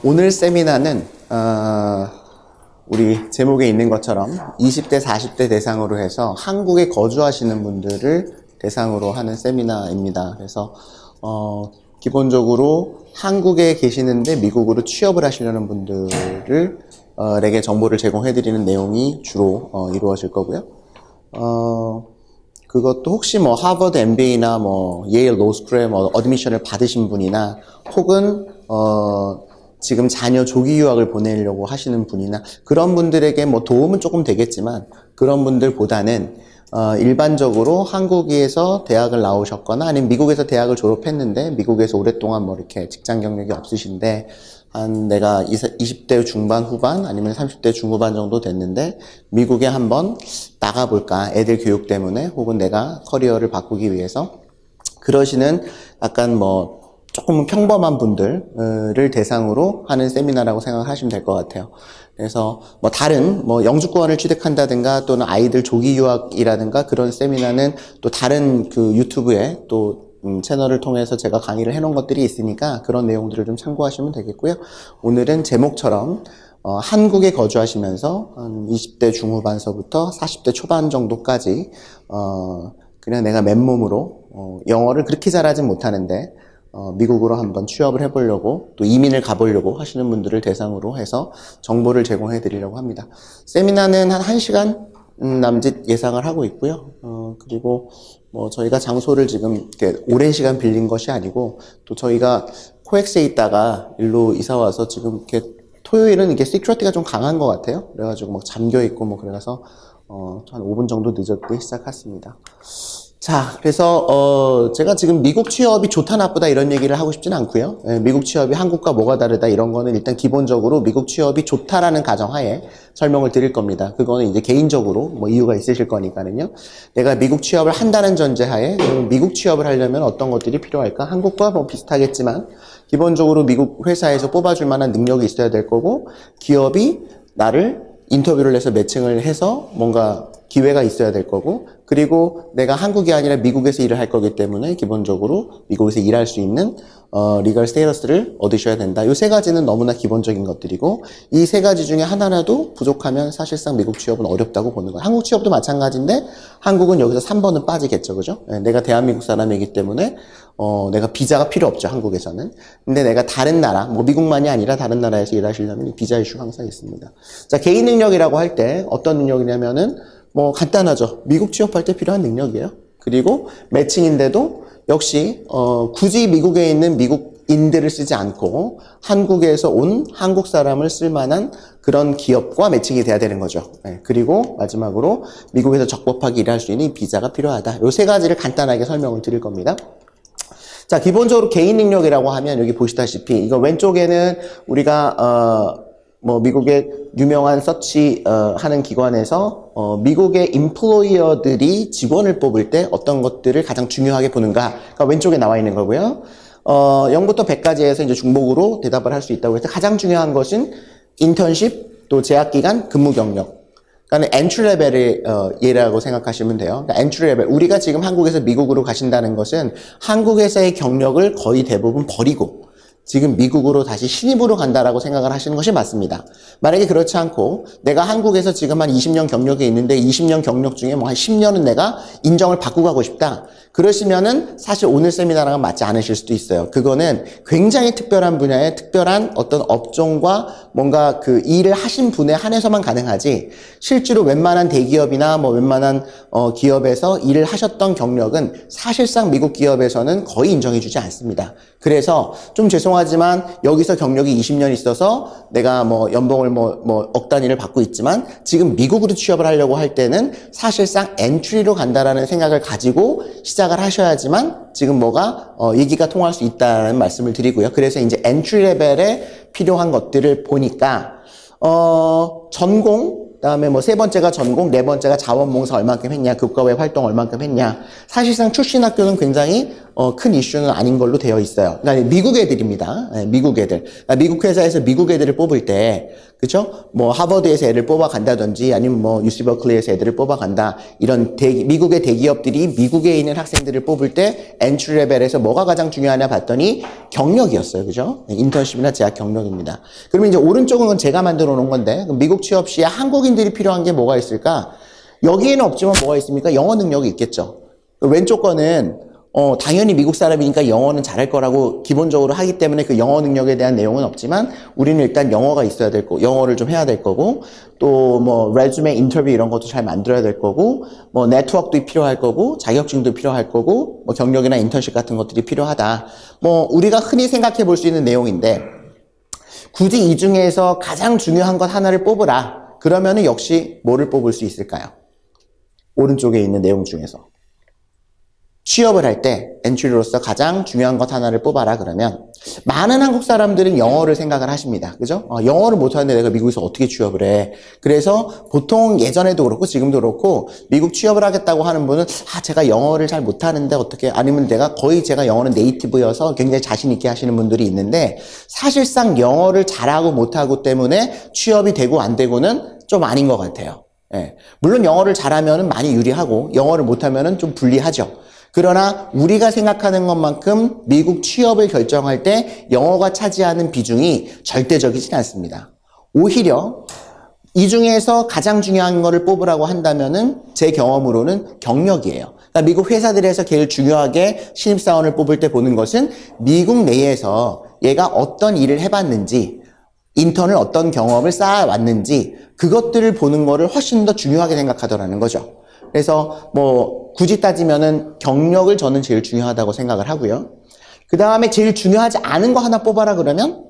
오늘 세미나는 우리 제목에 있는 것처럼 20대, 40대 대상으로 해서 한국에 거주하시는 분들을 대상으로 하는 세미나입니다. 그래서 기본적으로 한국에 계시는데 미국으로 취업을 하시려는 분들을 에게 정보를 제공해드리는 내용이 주로 이루어질 거고요. 그것도 혹시 뭐 하버드 MBA나 뭐 예일 로스쿨에 뭐 어드미션을 받으신 분이나 혹은 지금 자녀 조기 유학을 보내려고 하시는 분이나 그런 분들에게 뭐 도움은 조금 되겠지만 그런 분들보다는 일반적으로 한국에서 대학을 나오셨거나 아니면 미국에서 대학을 졸업했는데 미국에서 오랫동안 뭐 이렇게 직장 경력이 없으신데 한 내가 20대 중반 후반 아니면 30대 중후반 정도 됐는데 미국에 한번 나가볼까 애들 교육 때문에 혹은 내가 커리어를 바꾸기 위해서 그러시는 약간 뭐 조금 평범한 분들을 대상으로 하는 세미나라고 생각하시면 될 것 같아요. 그래서 뭐 다른 뭐 영주권을 취득한다든가 또는 아이들 조기 유학이라든가 그런 세미나는 또 다른 그 유튜브에 또 채널을 통해서 제가 강의를 해놓은 것들이 있으니까 그런 내용들을 좀 참고하시면 되겠고요. 오늘은 제목처럼 한국에 거주하시면서 한 20대 중후반서부터 40대 초반 정도까지 그냥 내가 맨몸으로 영어를 그렇게 잘하진 못하는데 미국으로 한번 취업을 해보려고 또 이민을 가보려고 하시는 분들을 대상으로 해서 정보를 제공해 드리려고 합니다. 세미나는 한 1시간 남짓 예상을 하고 있고요. 그리고 뭐 저희가 장소를 지금 이렇게 오랜 시간 빌린 것이 아니고 또 저희가 코엑스에 있다가 일로 이사 와서 지금 이렇게 토요일은 이게 시큐리티가 좀 강한 것 같아요. 그래가지고 막 잠겨 있고 뭐 그래서 한 5분 정도 늦었게 시작했습니다. 자, 그래서 제가 지금 미국 취업이 좋다 나쁘다 이런 얘기를 하고 싶진 않고요. 미국 취업이 한국과 뭐가 다르다 이런 거는 일단 기본적으로 미국 취업이 좋다라는 가정하에 설명을 드릴 겁니다. 그거는 이제 개인적으로 뭐 이유가 있으실 거니까는요. 내가 미국 취업을 한다는 전제하에 미국 취업을 하려면 어떤 것들이 필요할까? 한국과 뭐 비슷하겠지만 기본적으로 미국 회사에서 뽑아줄 만한 능력이 있어야 될 거고 기업이 나를 인터뷰를 해서 매칭을 해서 뭔가 기회가 있어야 될 거고 그리고 내가 한국이 아니라 미국에서 일을 할 거기 때문에 기본적으로 미국에서 일할 수 있는 리걸 스테이터스를 얻으셔야 된다. 이 세 가지는 너무나 기본적인 것들이고 이 세 가지 중에 하나라도 부족하면 사실상 미국 취업은 어렵다고 보는 거예요. 한국 취업도 마찬가지인데 한국은 여기서 3번은 빠지겠죠. 그죠? 내가 대한민국 사람이기 때문에 내가 비자가 필요 없죠. 한국에서는. 근데 내가 다른 나라, 뭐 미국만이 아니라 다른 나라에서 일하시려면 비자 이슈가 항상 있습니다. 자, 개인 능력이라고 할 때 어떤 능력이냐면은 뭐 간단하죠. 미국 취업할 때 필요한 능력이에요. 그리고 매칭인데도 역시 굳이 미국에 있는 미국인들을 쓰지 않고 한국에서 온 한국 사람을 쓸 만한 그런 기업과 매칭이 돼야 되는 거죠. 네. 그리고 마지막으로 미국에서 적법하게 일할 수 있는 비자가 필요하다. 요 세 가지를 간단하게 설명을 드릴 겁니다. 자, 기본적으로 개인 능력이라고 하면 여기 보시다시피 이거 왼쪽에는 우리가 뭐 미국의 유명한 서치 하는 기관에서 미국의 임플로이어들이 직원을 뽑을 때 어떤 것들을 가장 중요하게 보는가 그러니까 왼쪽에 나와 있는 거고요. 0부터 100까지에서 이제 중복으로 대답을 할 수 있다고 해서 가장 중요한 것은 인턴십 또 재학기간 근무 경력 그러니까 엔트리 레벨의 예라고 생각하시면 돼요. 그러니까 엔트리 레벨 우리가 지금 한국에서 미국으로 가신다는 것은 한국에서의 경력을 거의 대부분 버리고 지금 미국으로 다시 신입으로 간다라고 생각을 하시는 것이 맞습니다. 만약에 그렇지 않고 내가 한국에서 지금 한 20년 경력이 있는데 20년 경력 중에 뭐 한 10년은 내가 인정을 받고 가고 싶다. 그러시면은 사실 오늘 세미나랑은 맞지 않으실 수도 있어요. 그거는 굉장히 특별한 분야의 특별한 어떤 업종과 뭔가 그 일을 하신 분에 한해서만 가능하지 실제로 웬만한 대기업이나 뭐 웬만한 기업에서 일을 하셨던 경력은 사실상 미국 기업에서는 거의 인정해주지 않습니다. 그래서 좀 죄송하지만 여기서 경력이 20년 있어서 내가 뭐 연봉을 뭐 억 단위를 받고 있지만 지금 미국으로 취업을 하려고 할 때는 사실상 엔트리로 간다라는 생각을 가지고 시작을 하셔야지만 지금 뭐가 얘기가 통할 수 있다는 말씀을 드리고요. 그래서 이제 엔트리 레벨에 필요한 것들을 보니까 전공 그다음에 뭐 세 번째가 전공, 네 번째가 자원봉사 얼만큼 했냐, 교과외 활동 얼만큼 했냐. 사실상 출신 학교는 굉장히 큰 이슈는 아닌 걸로 되어 있어요. 그러니까 미국 애들입니다. 네, 미국 애들. 그러니까 미국 회사에서 미국 애들을 뽑을 때, 그죠? 뭐 하버드에서 애를 뽑아간다든지 아니면 뭐 UC 버클리에서 애들을 뽑아간다. 이런 미국의 대기업들이 미국에 있는 학생들을 뽑을 때 엔트리 레벨에서 뭐가 가장 중요하냐 봤더니 경력이었어요. 그죠? 네, 인턴십이나 재학 경력입니다. 그러면 이제 오른쪽은 제가 만들어 놓은 건데, 미국 취업 시에 한국인들이 필요한 게 뭐가 있을까? 여기에는 없지만 뭐가 있습니까? 영어 능력이 있겠죠. 왼쪽 거는 당연히 미국 사람이니까 영어는 잘할 거라고 기본적으로 하기 때문에 그 영어 능력에 대한 내용은 없지만 우리는 일단 영어가 있어야 될 거고, 영어를 좀 해야 될 거고, 또 뭐 레주메 인터뷰 이런 것도 잘 만들어야 될 거고, 뭐 네트워크도 필요할 거고, 자격증도 필요할 거고, 뭐 경력이나 인턴십 같은 것들이 필요하다. 뭐 우리가 흔히 생각해 볼 수 있는 내용인데, 굳이 이 중에서 가장 중요한 것 하나를 뽑으라. 그러면은 역시 뭐를 뽑을 수 있을까요? 오른쪽에 있는 내용 중에서. 취업을 할 때 엔트리로서 가장 중요한 것 하나를 뽑아라 그러면 많은 한국 사람들은 영어를 생각을 하십니다. 그죠? 영어를 못하는데 내가 미국에서 어떻게 취업을 해? 그래서 보통 예전에도 그렇고 지금도 그렇고 미국 취업을 하겠다고 하는 분은 제가 영어를 잘 못하는데 어떻게, 아니면 제가 영어는 네이티브여서 굉장히 자신 있게 하시는 분들이 있는데, 사실상 영어를 잘하고 못하고 때문에 취업이 되고 안 되고는 좀 아닌 것 같아요. 예. 물론 영어를 잘하면 많이 유리하고 영어를 못하면 좀 불리하죠. 그러나 우리가 생각하는 것만큼 미국 취업을 결정할 때 영어가 차지하는 비중이 절대적이진 않습니다. 오히려 이 중에서 가장 중요한 거를 뽑으라고 한다면은 제 경험으로는 경력이에요. 그러니까 미국 회사들에서 제일 중요하게 신입사원을 뽑을 때 보는 것은 미국 내에서 얘가 어떤 일을 해봤는지, 인턴을 어떤 경험을 쌓아왔는지, 그것들을 보는 거를 훨씬 더 중요하게 생각하더라는 거죠. 그래서 뭐 굳이 따지면은 경력을 저는 제일 중요하다고 생각을 하고요. 그 다음에 제일 중요하지 않은 거 하나 뽑아라 그러면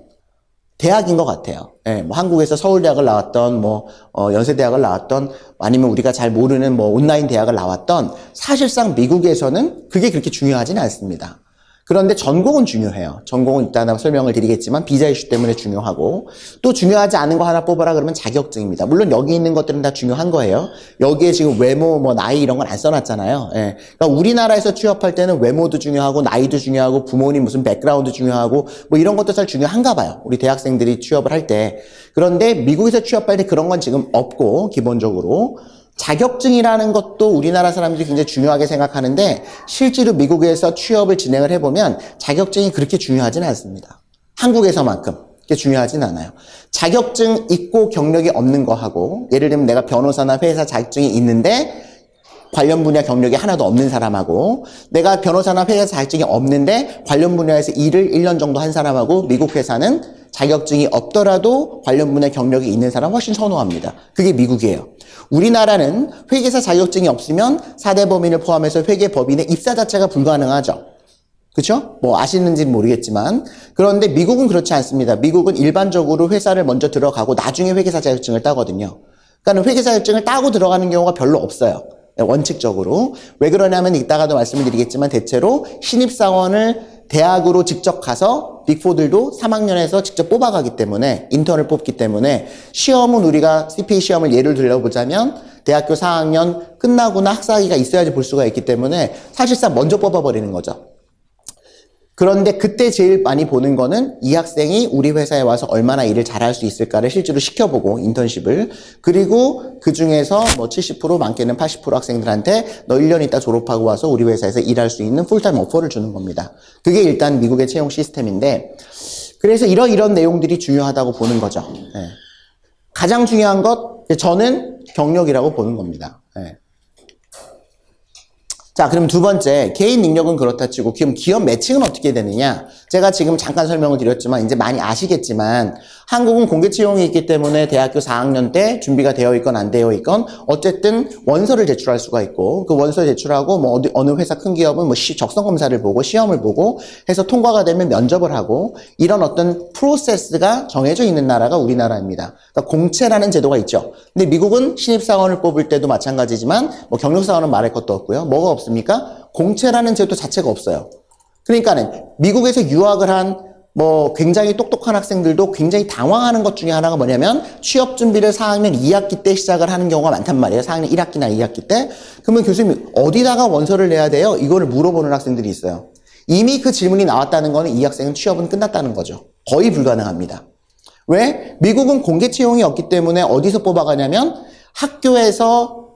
대학인 것 같아요. 예, 뭐 한국에서 서울대학을 나왔던, 뭐 연세대학을 나왔던, 아니면 우리가 잘 모르는 뭐 온라인 대학을 나왔던, 사실상 미국에서는 그게 그렇게 중요하지는 않습니다. 그런데 전공은 중요해요. 전공은 이따 설명을 드리겠지만 비자 이슈 때문에 중요하고, 또 중요하지 않은 거 하나 뽑아라 그러면 자격증입니다. 물론 여기 있는 것들은 다 중요한 거예요. 여기에 지금 외모, 뭐 나이 이런 건 안 써놨잖아요. 예. 그러니까 우리나라에서 취업할 때는 외모도 중요하고 나이도 중요하고 부모님 무슨 백그라운드 중요하고 뭐 이런 것도 잘 중요한가 봐요. 우리 대학생들이 취업을 할 때. 그런데 미국에서 취업할 때 그런 건 지금 없고, 기본적으로 자격증이라는 것도 우리나라 사람들이 굉장히 중요하게 생각하는데, 실제로 미국에서 취업을 진행을 해보면 자격증이 그렇게 중요하지는 않습니다. 한국에서만큼 그렇게 중요하지는 않아요. 자격증 있고 경력이 없는 거하고, 예를 들면 내가 변호사나 회사 자격증이 있는데 관련 분야 경력이 하나도 없는 사람하고, 내가 변호사나 회사 자격증이 없는데 관련 분야에서 일을 1년 정도 한 사람하고, 미국 회사는 자격증이 없더라도 관련 분야 경력이 있는 사람 훨씬 선호합니다. 그게 미국이에요. 우리나라는 회계사 자격증이 없으면 사대법인을 포함해서 회계법인의 입사 자체가 불가능하죠. 그렇죠? 뭐 아시는지는 모르겠지만, 그런데 미국은 그렇지 않습니다. 미국은 일반적으로 회사를 먼저 들어가고 나중에 회계사 자격증을 따거든요. 그러니까 회계사 자격증을 따고 들어가는 경우가 별로 없어요. 원칙적으로. 왜 그러냐면 이따가도 말씀을 드리겠지만, 대체로 신입사원을 대학으로 직접 가서 빅4들도 3학년에서 직접 뽑아가기 때문에, 인턴을 뽑기 때문에, 시험은 우리가 CPA 시험을 예를 들어보자면 대학교 4학년 끝나고나 학사학위가 있어야지 볼 수가 있기 때문에 사실상 먼저 뽑아버리는 거죠. 그런데 그때 제일 많이 보는 거는 이 학생이 우리 회사에 와서 얼마나 일을 잘할 수 있을까를 실제로 시켜보고, 인턴십을. 그리고 그 중에서 뭐 70% 많게는 80% 학생들한테 너 1년 있다 졸업하고 와서 우리 회사에서 일할 수 있는 풀타임 오퍼를 주는 겁니다. 그게 일단 미국의 채용 시스템인데, 그래서 이런 내용들이 중요하다고 보는 거죠. 예. 가장 중요한 것, 저는 경력이라고 보는 겁니다. 예. 자, 그럼 두 번째, 개인 능력은 그렇다 치고 그럼 기업 매칭은 어떻게 되느냐? 제가 지금 잠깐 설명을 드렸지만 이제 많이 아시겠지만, 한국은 공개 채용이 있기 때문에 대학교 4학년 때 준비가 되어 있건 안 되어 있건 어쨌든 원서를 제출할 수가 있고, 그 원서 제출하고 뭐 어느 회사 큰 기업은 뭐 적성 검사를 보고 시험을 보고 해서 통과가 되면 면접을 하고, 이런 어떤 프로세스가 정해져 있는 나라가 우리나라입니다. 그러니까 공채라는 제도가 있죠. 근데 미국은 신입사원을 뽑을 때도 마찬가지지만 뭐 경력사원은 말할 것도 없고요. 뭐가 없습니까? 공채라는 제도 자체가 없어요. 그러니까는 미국에서 유학을 한 뭐 굉장히 똑똑한 학생들도 굉장히 당황하는 것 중에 하나가 뭐냐면 취업 준비를 4학년 2학기 때 시작을 하는 경우가 많단 말이에요. 4학년 1학기나 2학기 때. 그러면 교수님 어디다가 원서를 내야 돼요? 이거를 물어보는 학생들이 있어요. 이미 그 질문이 나왔다는 거는 이 학생은 취업은 끝났다는 거죠. 거의 불가능합니다. 왜? 미국은 공개 채용이 없기 때문에 어디서 뽑아가냐면 학교에서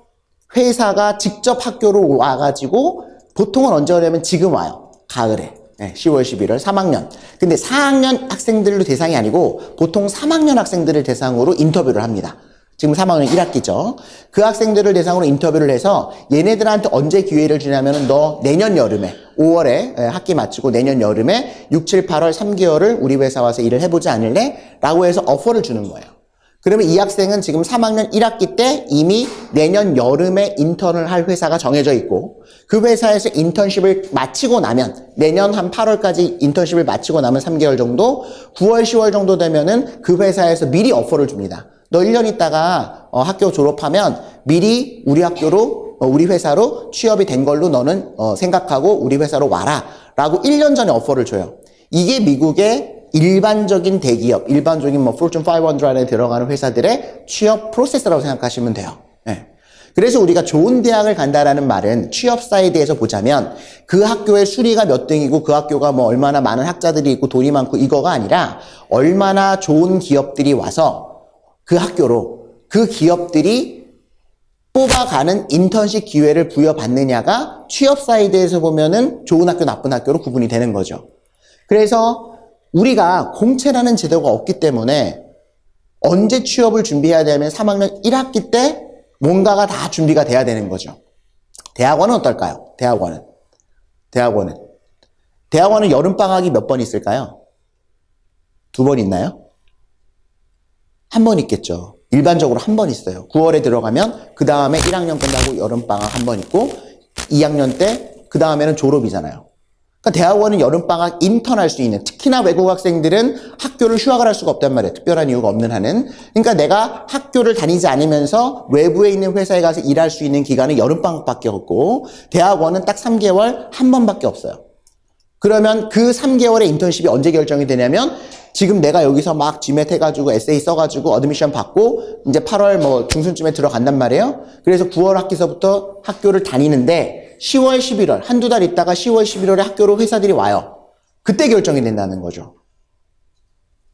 회사가 직접 학교로 와가지고 보통은 언제 오냐면 지금 와요. 가을에. 10월, 11월, 3학년. 근데 4학년 학생들로 대상이 아니고 보통 3학년 학생들을 대상으로 인터뷰를 합니다. 지금 3학년 1학기죠. 그 학생들을 대상으로 인터뷰를 해서 얘네들한테 언제 기회를 주냐면은 너 내년 여름에 5월에 학기 마치고 내년 여름에 6, 7, 8월 3개월을 우리 회사 와서 일을 해보지 않을래? 라고 해서 오퍼를 주는 거예요. 그러면 이 학생은 지금 3학년 1학기 때 이미 내년 여름에 인턴을 할 회사가 정해져 있고 그 회사에서 인턴십을 마치고 나면 내년 한 8월까지 인턴십을 마치고 나면 3개월 정도 9월, 10월 정도 되면은 그 회사에서 미리 오퍼를 줍니다. 너 1년 있다가 학교 졸업하면 미리 우리 학교로 우리 회사로 취업이 된 걸로 너는 생각하고 우리 회사로 와라 라고 1년 전에 오퍼를 줘요. 이게 미국의 일반적인 대기업, 일반적인 뭐 Fortune 500 안에 들어가는 회사들의 취업 프로세스라고 생각하시면 돼요. 네. 그래서 우리가 좋은 대학을 간다라는 말은 취업 사이드에서 보자면 그 학교의 수리가 몇 등이고 그 학교가 뭐 얼마나 많은 학자들이 있고 돈이 많고 이거가 아니라 얼마나 좋은 기업들이 와서 그 학교로 그 기업들이 뽑아가는 인턴십 기회를 부여받느냐가 취업 사이드에서 보면은 좋은 학교, 나쁜 학교로 구분이 되는 거죠. 그래서 우리가 공채라는 제도가 없기 때문에 언제 취업을 준비해야 되면 3학년 1학기 때 뭔가가 다 준비가 돼야 되는 거죠. 대학원은 어떨까요? 대학원은 여름방학이 몇 번 있을까요? 2번 있나요? 한 번 있겠죠. 일반적으로 한 번 있어요. 9월에 들어가면 그 다음에 1학년 끝나고 여름방학 한 번 있고 2학년 때 그 다음에는 졸업이잖아요. 그러니까 대학원은 여름방학 인턴할 수 있는, 특히나 외국 학생들은 학교를 휴학을 할 수가 없단 말이에요. 특별한 이유가 없는 한은. 그러니까 내가 학교를 다니지 않으면서 외부에 있는 회사에 가서 일할 수 있는 기간은 여름방학밖에 없고 대학원은 딱 3개월 한 번밖에 없어요. 그러면 그 3개월의 인턴십이 언제 결정이 되냐면 지금 내가 여기서 막 GMAT 해가지고 에세이 써가지고 어드미션 받고 이제 8월 뭐 중순쯤에 들어간단 말이에요. 그래서 9월 학기서부터 학교를 다니는데 10월, 11월 한두 달 있다가 10월, 11월에 학교로 회사들이 와요. 그때 결정이 된다는 거죠.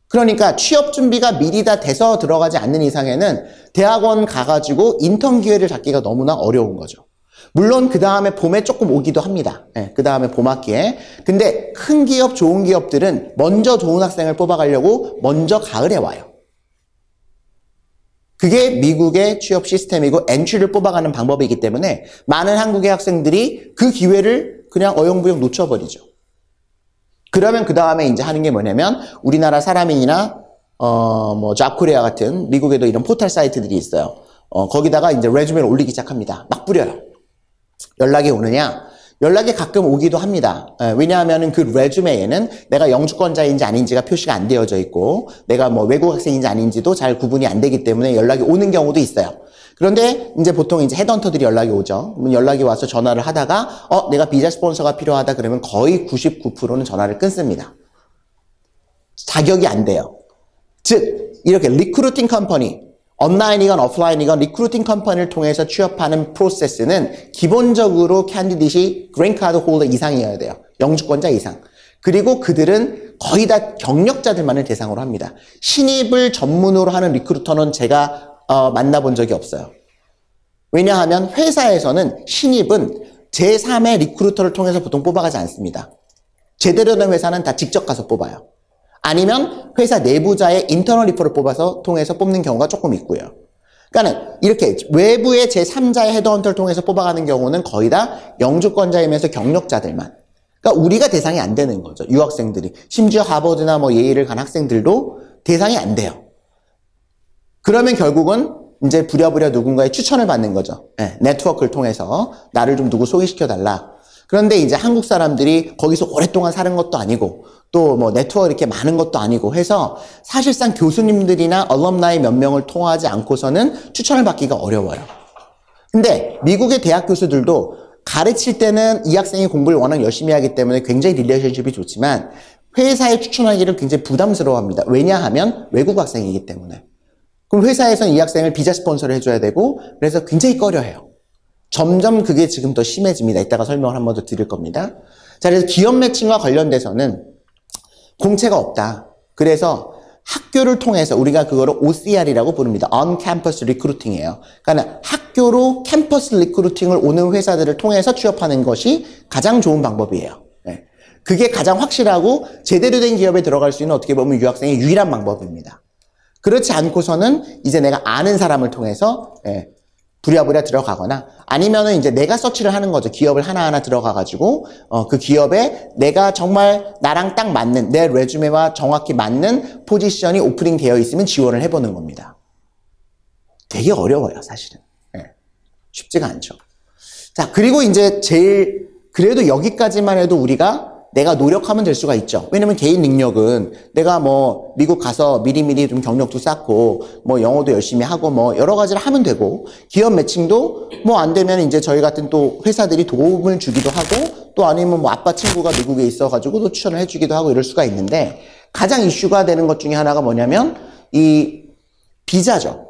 그러니까 취업 준비가 미리 다 돼서 들어가지 않는 이상에는 대학원 가가지고 인턴 기회를 잡기가 너무나 어려운 거죠. 물론 그 다음에 봄에 조금 오기도 합니다. 그 다음에 봄학기에. 근데 큰 기업, 좋은 기업들은 먼저 좋은 학생을 뽑아가려고 먼저 가을에 와요. 그게 미국의 취업 시스템이고 엔트리를 뽑아가는 방법이기 때문에 많은 한국의 학생들이 그 기회를 그냥 어영부영 놓쳐버리죠. 그러면 그 다음에 이제 하는 게 뭐냐면 우리나라 사람인이나 뭐 잡코리아 같은 미국에도 이런 포털 사이트들이 있어요. 거기다가 이제 레주메를 올리기 시작합니다. 막 뿌려요. 연락이 오느냐? 연락이 가끔 오기도 합니다. 왜냐하면 그 레주메에는 내가 영주권자인지 아닌지가 표시가 안 되어져 있고 내가 뭐 외국 학생인지 아닌지도 잘 구분이 안 되기 때문에 연락이 오는 경우도 있어요. 그런데 이제 보통 이제 헤드헌터들이 연락이 오죠. 연락이 와서 전화를 하다가 내가 비자 스폰서가 필요하다 그러면 거의 99%는 전화를 끊습니다. 자격이 안 돼요. 즉 이렇게 리크루팅 컴퍼니 온라인이건 오프라인이건 리크루팅 컴퍼니를 통해서 취업하는 프로세스는 기본적으로 캔디데이트이 그린카드 홀더 이상이어야 돼요. 영주권자 이상. 그리고 그들은 거의 다 경력자들만을 대상으로 합니다. 신입을 전문으로 하는 리크루터는 제가 만나본 적이 없어요. 왜냐하면 회사에서는 신입은 제3의 리크루터를 통해서 보통 뽑아가지 않습니다. 제대로 된 회사는 다 직접 가서 뽑아요. 아니면 회사 내부자의 인터널 리퍼를 통해서 뽑는 경우가 조금 있고요. 그러니까 이렇게 외부의 제3자의 헤드헌터를 통해서 뽑아가는 경우는 거의 다 영주권자이면서 경력자들만. 그러니까 우리가 대상이 안 되는 거죠. 유학생들이. 심지어 하버드나 뭐 예일을 간 학생들도 대상이 안 돼요. 그러면 결국은 이제 부랴부랴 누군가의 추천을 받는 거죠. 네트워크를 통해서 나를 좀 누구 소개시켜달라. 그런데 이제 한국 사람들이 거기서 오랫동안 사는 것도 아니고 또 뭐 네트워크 이렇게 많은 것도 아니고 해서 사실상 교수님들이나 얼럼나이 몇 명을 통하지 않고서는 추천을 받기가 어려워요. 근데 미국의 대학 교수들도 가르칠 때는 이 학생이 공부를 워낙 열심히 하기 때문에 굉장히 릴레이션십이 좋지만 회사에 추천하기를 굉장히 부담스러워합니다. 왜냐하면 외국 학생이기 때문에. 그럼 회사에서는 이 학생을 비자 스폰서를 해줘야 되고 그래서 굉장히 꺼려해요. 점점 그게 지금 더 심해집니다. 이따가 설명을 한 번 더 드릴 겁니다. 자, 그래서 기업 매칭과 관련돼서는 공채가 없다. 그래서 학교를 통해서 우리가 그거를 OCR이라고 부릅니다. On-Campus Recruiting이에요. 그러니까 학교로 캠퍼스 리크루팅을 오는 회사들을 통해서 취업하는 것이 가장 좋은 방법이에요. 네. 그게 가장 확실하고 제대로 된 기업에 들어갈 수 있는 어떻게 보면 유학생의 유일한 방법입니다. 그렇지 않고서는 이제 내가 아는 사람을 통해서 부랴부랴 들어가거나 아니면은 이제 내가 서치를 하는 거죠. 기업을 하나하나 들어가가지고 그 기업에 내가 정말 나랑 딱 맞는 내 레주메와 정확히 맞는 포지션이 오프닝 되어 있으면 지원을 해보는 겁니다. 되게 어려워요, 사실은. 쉽지가 않죠. 자, 그리고 이제 그래도 여기까지만 해도 우리가 내가 노력하면 될 수가 있죠. 왜냐면 개인 능력은 내가 뭐 미국 가서 미리미리 좀 경력도 쌓고 뭐 영어도 열심히 하고 뭐 여러 가지를 하면 되고 기업 매칭도 뭐 안 되면 이제 저희 같은 또 회사들이 도움을 주기도 하고 또 아니면 뭐 아빠 친구가 미국에 있어가지고 또 추천을 해주기도 하고 이럴 수가 있는데 가장 이슈가 되는 것 중에 하나가 뭐냐면 이 비자죠.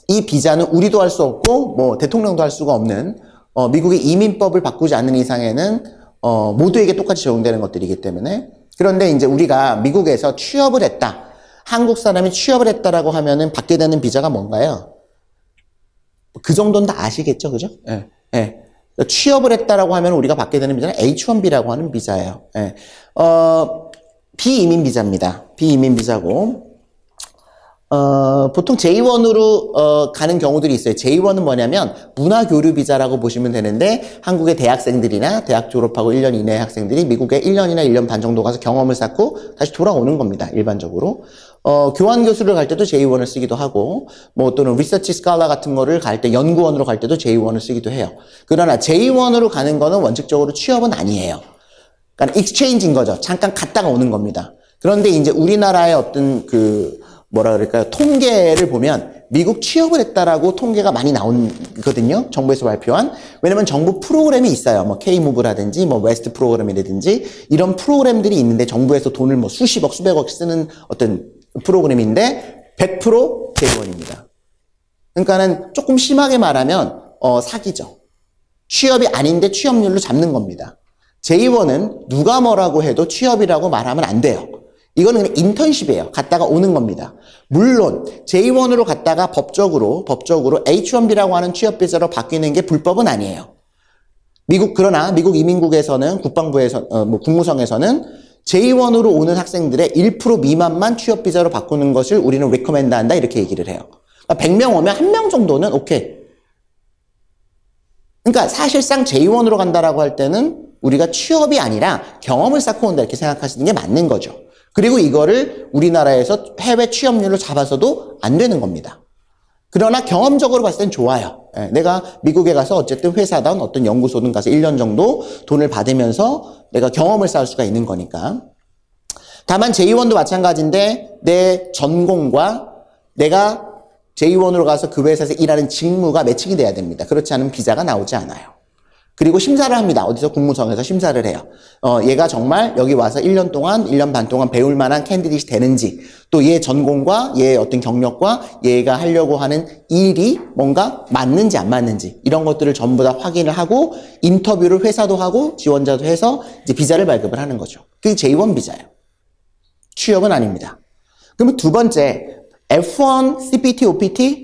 이 비자는 우리도 할 수 없고 뭐 대통령도 할 수가 없는 미국의 이민법을 바꾸지 않는 이상에는 모두에게 똑같이 적용되는 것들이기 때문에 그런데 이제 우리가 미국에서 취업을 했다. 한국 사람이 취업을 했다라고 하면은 받게 되는 비자가 뭔가요? 그 정도는 다 아시겠죠, 그죠? 예, 예. 취업을 했다라고 하면 우리가 받게 되는 비자는 H-1B라고 하는 비자예요. 예. 비이민 비자입니다. 비이민 비자고. 보통 J1으로 가는 경우들이 있어요. J1은 뭐냐면 문화교류 비자라고 보시면 되는데 한국의 대학생들이나 대학 졸업하고 1년 이내의 학생들이 미국에 1년이나 1년 반 정도 가서 경험을 쌓고 다시 돌아오는 겁니다. 일반적으로. 교환 교수를 갈 때도 J1을 쓰기도 하고 뭐 또는 리서치 스칼라 같은 거를 갈 때 연구원으로 갈 때도 J1을 쓰기도 해요. 그러나 J1으로 가는 거는 원칙적으로 취업은 아니에요. 그러니까 익스체인지인 거죠. 잠깐 갔다가 오는 겁니다. 그런데 이제 우리나라의 어떤 뭐라 그럴까요? 통계를 보면 미국 취업을 했다라고 통계가 많이 나오거든요. 정부에서 발표한. 왜냐면 정부 프로그램이 있어요. 뭐 K-무브라든지 뭐 웨스트 프로그램이라든지 이런 프로그램들이 있는데 정부에서 돈을 뭐 수십억, 수백억 쓰는 어떤 프로그램인데 100% J1입니다. 그러니까는 조금 심하게 말하면 사기죠. 취업이 아닌데 취업률로 잡는 겁니다. J1은 누가 뭐라고 해도 취업이라고 말하면 안 돼요. 이거는 그냥 인턴십이에요. 갔다가 오는 겁니다. 물론 J1으로 갔다가 법적으로 H-1B라고 하는 취업비자로 바뀌는 게 불법은 아니에요. 그러나 미국 이민국에서는 국방부에서 국무성에서는 J1으로 오는 학생들의 1% 미만만 취업비자로 바꾸는 것을 우리는 recommend 한다 이렇게 얘기를 해요. 그러니까 100명 오면 1명 정도는 오케이. 그러니까 사실상 J1으로 간다라고 할 때는 우리가 취업이 아니라 경험을 쌓고 온다 이렇게 생각하시는 게 맞는 거죠. 그리고 이거를 우리나라에서 해외 취업률을 잡아서도 안 되는 겁니다. 그러나 경험적으로 봤을 땐 좋아요. 내가 미국에 가서 어쨌든 회사든 어떤 연구소든 가서 1년 정도 돈을 받으면서 내가 경험을 쌓을 수가 있는 거니까. 다만 J1도 마찬가지인데 내 전공과 내가 J1으로 가서 그 회사에서 일하는 직무가 매칭이 돼야 됩니다. 그렇지 않으면 비자가 나오지 않아요. 그리고 심사를 합니다. 어디서 국무성에서 심사를 해요. 얘가 정말 여기 와서 1년 동안, 1년 반 동안 배울 만한 캔디데이트이 되는지, 또 얘 전공과 얘의 어떤 경력과 얘가 하려고 하는 일이 뭔가 맞는지 안 맞는지, 이런 것들을 전부 다 확인을 하고, 인터뷰를 회사도 하고, 지원자도 해서 이제 비자를 발급을 하는 거죠. 그게 J1 비자예요. 취업은 아닙니다. 그러면 두 번째, F1, CPT, OPT,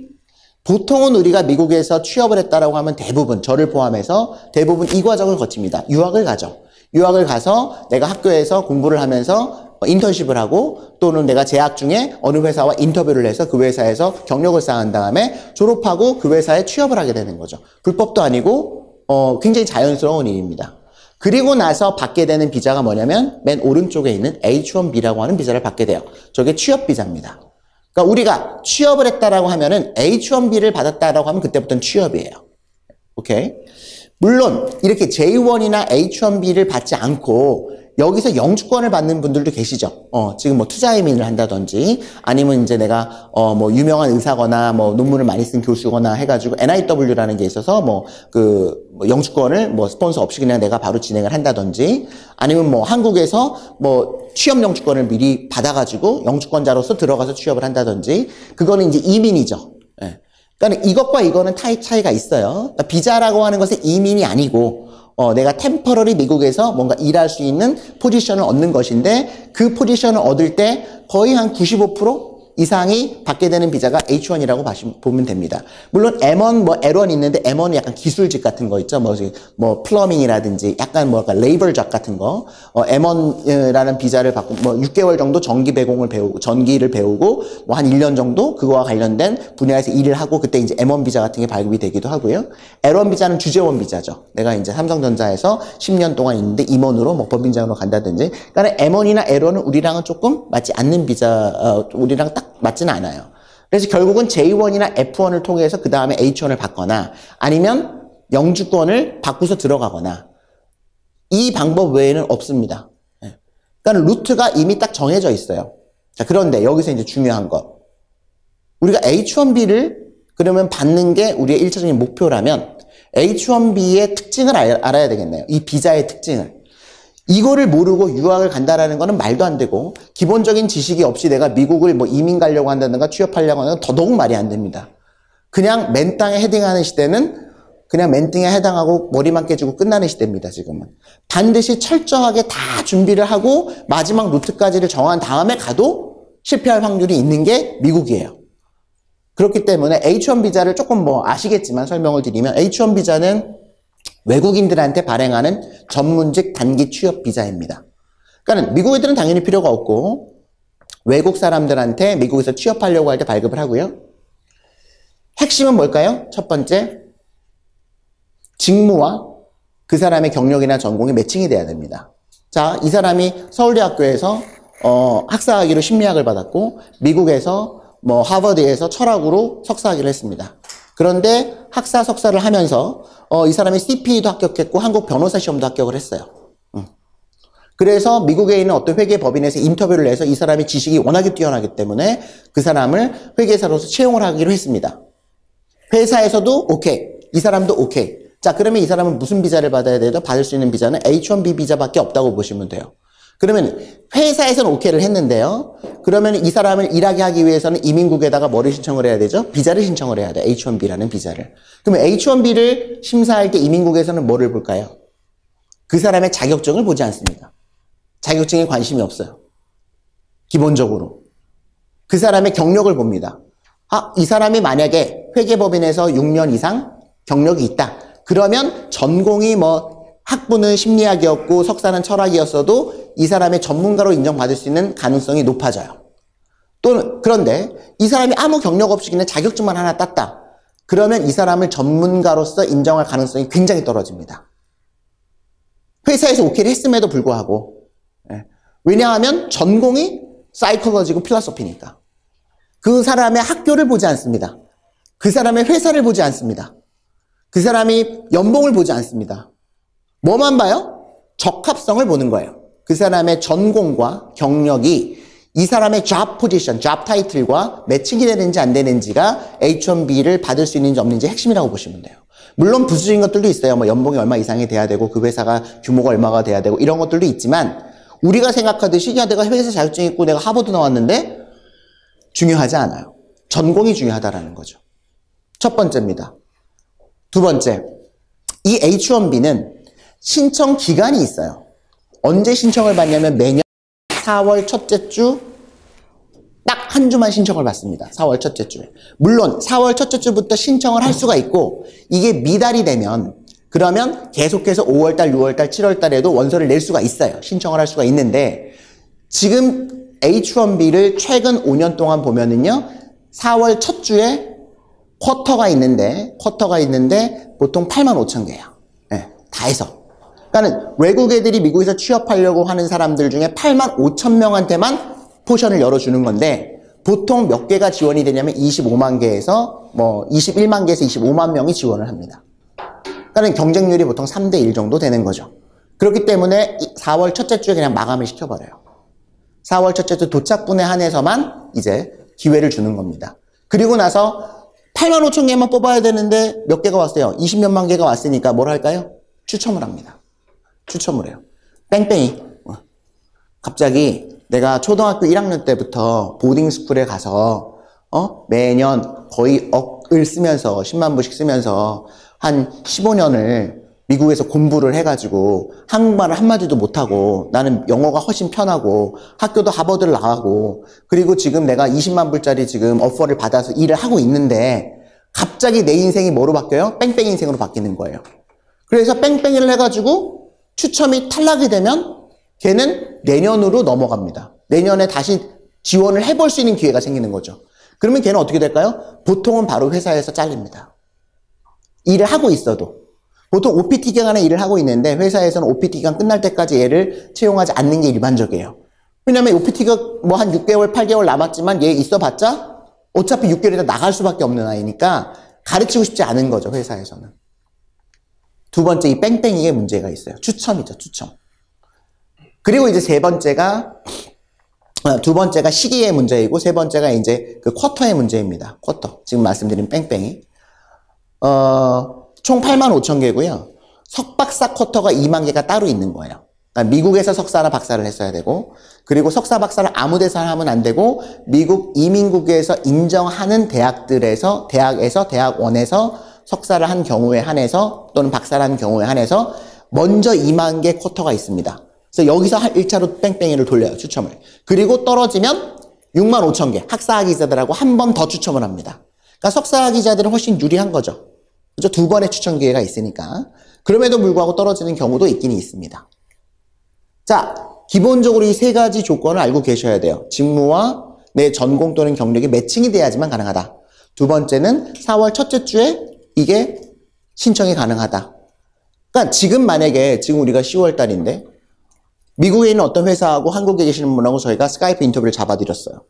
보통은 우리가 미국에서 취업을 했다라고 하면 대부분, 저를 포함해서 대부분 이 과정을 거칩니다. 유학을 가죠. 유학을 가서 내가 학교에서 공부를 하면서 인턴십을 하고 또는 내가 재학 중에 어느 회사와 인터뷰를 해서 그 회사에서 경력을 쌓은 다음에 졸업하고 그 회사에 취업을 하게 되는 거죠. 불법도 아니고 굉장히 자연스러운 일입니다. 그리고 나서 받게 되는 비자가 뭐냐면 맨 오른쪽에 있는 H-1B라고 하는 비자를 받게 돼요. 저게 취업 비자입니다. 그러니까 우리가 취업을 했다라고 하면은 H-1B를 받았다라고 하면 그때부터는 취업이에요. 오케이? 물론 이렇게 J1이나 H-1B를 받지 않고 여기서 영주권을 받는 분들도 계시죠. 지금 뭐 투자 이민을 한다든지 아니면 이제 내가 뭐 유명한 의사거나 뭐 논문을 많이 쓴 교수거나 해가지고 NIW라는 게 있어서 뭐 영주권을 뭐 스폰서 없이 그냥 내가 바로 진행을 한다든지 아니면 뭐 한국에서 뭐 취업 영주권을 미리 받아가지고 영주권자로서 들어가서 취업을 한다든지 그거는 이제 이민이죠. 예. 그러니까 이것과 이거는 차이가 있어요. 그러니까 비자라고 하는 것은 이민이 아니고 내가 템퍼러리 미국에서 뭔가 일할 수 있는 포지션을 얻는 것인데 그 포지션을 얻을 때 거의 한 95% 이상이 받게 되는 비자가 H1이라고 보면 됩니다. 물론 M1, 뭐 L1 있는데 M1은 약간 기술직 같은 거 있죠. 뭐 플러밍이라든지 약간 뭐 레이버 잡 같은 거. M1라는 비자를 받고 뭐 6개월 정도 전기를 배우고 뭐 한 1년 정도 그거와 관련된 분야에서 일을 하고 그때 이제 M1 비자 같은 게 발급이 되기도 하고요. L1 비자는 주재원 비자죠. 내가 이제 삼성전자에서 10년 동안 있는데 임원으로 뭐 법인장으로 간다든지. 그러니까 M1이나 L1은 우리랑은 조금 맞지 않는 비자, 우리랑 딱 맞지는 않아요. 그래서 결국은 J1이나 F1을 통해서 그 다음에 H1을 받거나 아니면 영주권을 바꾸서 들어가거나 이 방법 외에는 없습니다. 그러니까 루트가 이미 딱 정해져 있어요. 자, 그런데 여기서 이제 중요한 거. 우리가 H1B를 그러면 받는 게 우리의 1차적인 목표라면 H1B의 특징을 알아야 되겠네요. 이 비자의 특징을. 이거를 모르고 유학을 간다라는 거는 말도 안 되고 기본적인 지식이 없이 내가 미국을 뭐 이민 가려고 한다든가 취업하려고 하는 건 더더욱 말이 안 됩니다. 그냥 맨 땅에 헤딩하는 시대는 그냥 맨 땅에 해당하고 머리만 깨지고 끝나는 시대입니다. 지금은. 반드시 철저하게 다 준비를 하고 마지막 루트까지를 정한 다음에 가도 실패할 확률이 있는 게 미국이에요. 그렇기 때문에 H1 비자를 조금 뭐 아시겠지만 설명을 드리면 H1 비자는 외국인들한테 발행하는 전문직 단기 취업 비자입니다. 그러니까 미국 애들은 당연히 필요가 없고 외국 사람들한테 미국에서 취업하려고 할 때 발급을 하고요. 핵심은 뭘까요? 첫 번째, 직무와 그 사람의 경력이나 전공이 매칭이 돼야 됩니다. 자, 이 사람이 서울대학교에서 학사학위로 심리학을 받았고 미국에서 뭐 하버드에서 철학으로 석사학위를 했습니다. 그런데 학사 석사를 하면서 이 사람이 CPA도 합격했고 한국 변호사 시험도 합격을 했어요. 그래서 미국에 있는 어떤 회계법인에서 인터뷰를 해서 이 사람의 지식이 워낙에 뛰어나기 때문에 그 사람을 회계사로서 채용을 하기로 했습니다. 회사에서도 오케이, 이 사람도 오케이. 자, 그러면 이 사람은 무슨 비자를 받아야 돼요? 받을 수 있는 비자는 H1B 비자밖에 없다고 보시면 돼요. 그러면 회사에서는 오케이를 했는데요. 그러면 이 사람을 일하게 하기 위해서는 이민국에다가 뭐를 신청을 해야 되죠? 비자를 신청을 해야 돼요. H1B라는 비자를. 그러면 H1B를 심사할 때 이민국에서는 뭐를 볼까요? 그 사람의 자격증을 보지 않습니다. 자격증에 관심이 없어요. 기본적으로. 그 사람의 경력을 봅니다. 이 사람이 만약에 회계법인에서 6년 이상 경력이 있다. 그러면 전공이 뭐 학부는 심리학이었고 석사는 철학이었어도 이 사람의 전문가로 인정받을 수 있는 가능성이 높아져요. 또는 그런데 이 사람이 아무 경력 없이 그냥 자격증만 하나 땄다. 그러면 이 사람을 전문가로서 인정할 가능성이 굉장히 떨어집니다. 회사에서 오케이를 했음에도 불구하고. 왜냐하면 전공이 사이콜러지고 필라소피니까. 그 사람의 학교를 보지 않습니다. 그 사람의 회사를 보지 않습니다. 그 사람이 연봉을 보지 않습니다. 뭐만 봐요? 적합성을 보는 거예요. 그 사람의 전공과 경력이 이 사람의 job position, job title과 매칭이 되는지 안 되는지가 H1B를 받을 수 있는지 없는지 핵심이라고 보시면 돼요. 물론 부수적인 것들도 있어요. 뭐 연봉이 얼마 이상이 돼야 되고 그 회사가 규모가 얼마가 돼야 되고 이런 것들도 있지만 우리가 생각하듯이 야 내가 회사 자격증 있고 내가 하버드 나왔는데 중요하지 않아요. 전공이 중요하다라는 거죠. 첫 번째입니다. 두 번째, 이 H1B는 신청 기간이 있어요. 언제 신청을 받냐면 매년 4월 첫째 주 딱 한 주만 신청을 받습니다. 4월 첫째 주에. 물론 4월 첫째 주부터 신청을 할 수가 있고 이게 미달이 되면 그러면 계속해서 5월달, 6월달, 7월달에도 원서를 낼 수가 있어요. 신청을 할 수가 있는데 지금 H1B를 최근 5년 동안 보면은요 4월 첫 주에 쿼터가 있는데 보통 85,000개예요. 네, 다 해서. 그러니까 외국 애들이 미국에서 취업하려고 하는 사람들 중에 85,000명한테만 포션을 열어주는 건데 보통 몇 개가 지원이 되냐면 25만 개에서 뭐 21만 개에서 25만 명이 지원을 합니다. 그러니까 경쟁률이 보통 3대1 정도 되는 거죠. 그렇기 때문에 4월 첫째 주에 그냥 마감을 시켜버려요. 4월 첫째 주 도착분에 한해서만 이제 기회를 주는 겁니다. 그리고 나서 8만 5천 개만 뽑아야 되는데 몇 개가 왔어요? 20몇만 개가 왔으니까 뭘 할까요? 추첨을 합니다. 추첨을 해요. 뺑뺑이. 갑자기 내가 초등학교 1학년 때부터 보딩스쿨에 가서 매년 거의 억을 쓰면서 10만 불씩 쓰면서 한 15년을 미국에서 공부를 해가지고 한국말을 한마디도 못하고 나는 영어가 훨씬 편하고 학교도 하버드를 나가고 그리고 지금 내가 20만 불짜리 지금 오퍼를 받아서 일을 하고 있는데 갑자기 내 인생이 뭐로 바뀌어요? 뺑뺑이 인생으로 바뀌는 거예요. 그래서 뺑뺑이를 해가지고 추첨이 탈락이 되면 걔는 내년으로 넘어갑니다. 내년에 다시 지원을 해볼 수 있는 기회가 생기는 거죠. 그러면 걔는 어떻게 될까요? 보통은 바로 회사에서 잘립니다. 일을 하고 있어도. 보통 OPT 기간에 일을 하고 있는데 회사에서는 OPT 기간 끝날 때까지 얘를 채용하지 않는 게 일반적이에요. 왜냐면 OPT가 뭐 한 6개월, 8개월 남았지만 얘 있어봤자 어차피 6개월이다 나갈 수밖에 없는 아이니까 가르치고 싶지 않은 거죠, 회사에서는. 두 번째, 이 뺑뺑이에 문제가 있어요. 추첨이죠, 추첨. 그리고 이제 두 번째가 시기의 문제이고, 세 번째가 이제 그 쿼터의 문제입니다. 쿼터. 지금 말씀드린 뺑뺑이. 총 8만 5천 개고요. 석박사 쿼터가 2만 개가 따로 있는 거예요. 그러니까 미국에서 석사나 박사를 했어야 되고, 그리고 석사 박사를 아무 데서나 하면 안 되고, 미국 이민국에서 인정하는 대학에서 대학원에서 석사를 한 경우에 한해서 또는 박사를 한 경우에 한해서 먼저 2만 개 쿼터가 있습니다. 그래서 여기서 1차로 뺑뺑이를 돌려요, 추첨을. 그리고 떨어지면 6만 5천 개 학사학위자들하고 한 번 더 추첨을 합니다. 그러니까 석사학위자들은 훨씬 유리한 거죠. 그죠? 두 번의 추첨 기회가 있으니까. 그럼에도 불구하고 떨어지는 경우도 있긴 있습니다. 자, 기본적으로 이 세 가지 조건을 알고 계셔야 돼요. 직무와 내 전공 또는 경력이 매칭이 돼야지만 가능하다. 두 번째는 4월 첫째 주에 이게 신청이 가능하다. 그러니까 지금 만약에 지금 우리가 10월 달인데 미국에 있는 어떤 회사하고 한국에 계시는 분하고 저희가 스카이프 인터뷰를 잡아드렸어요.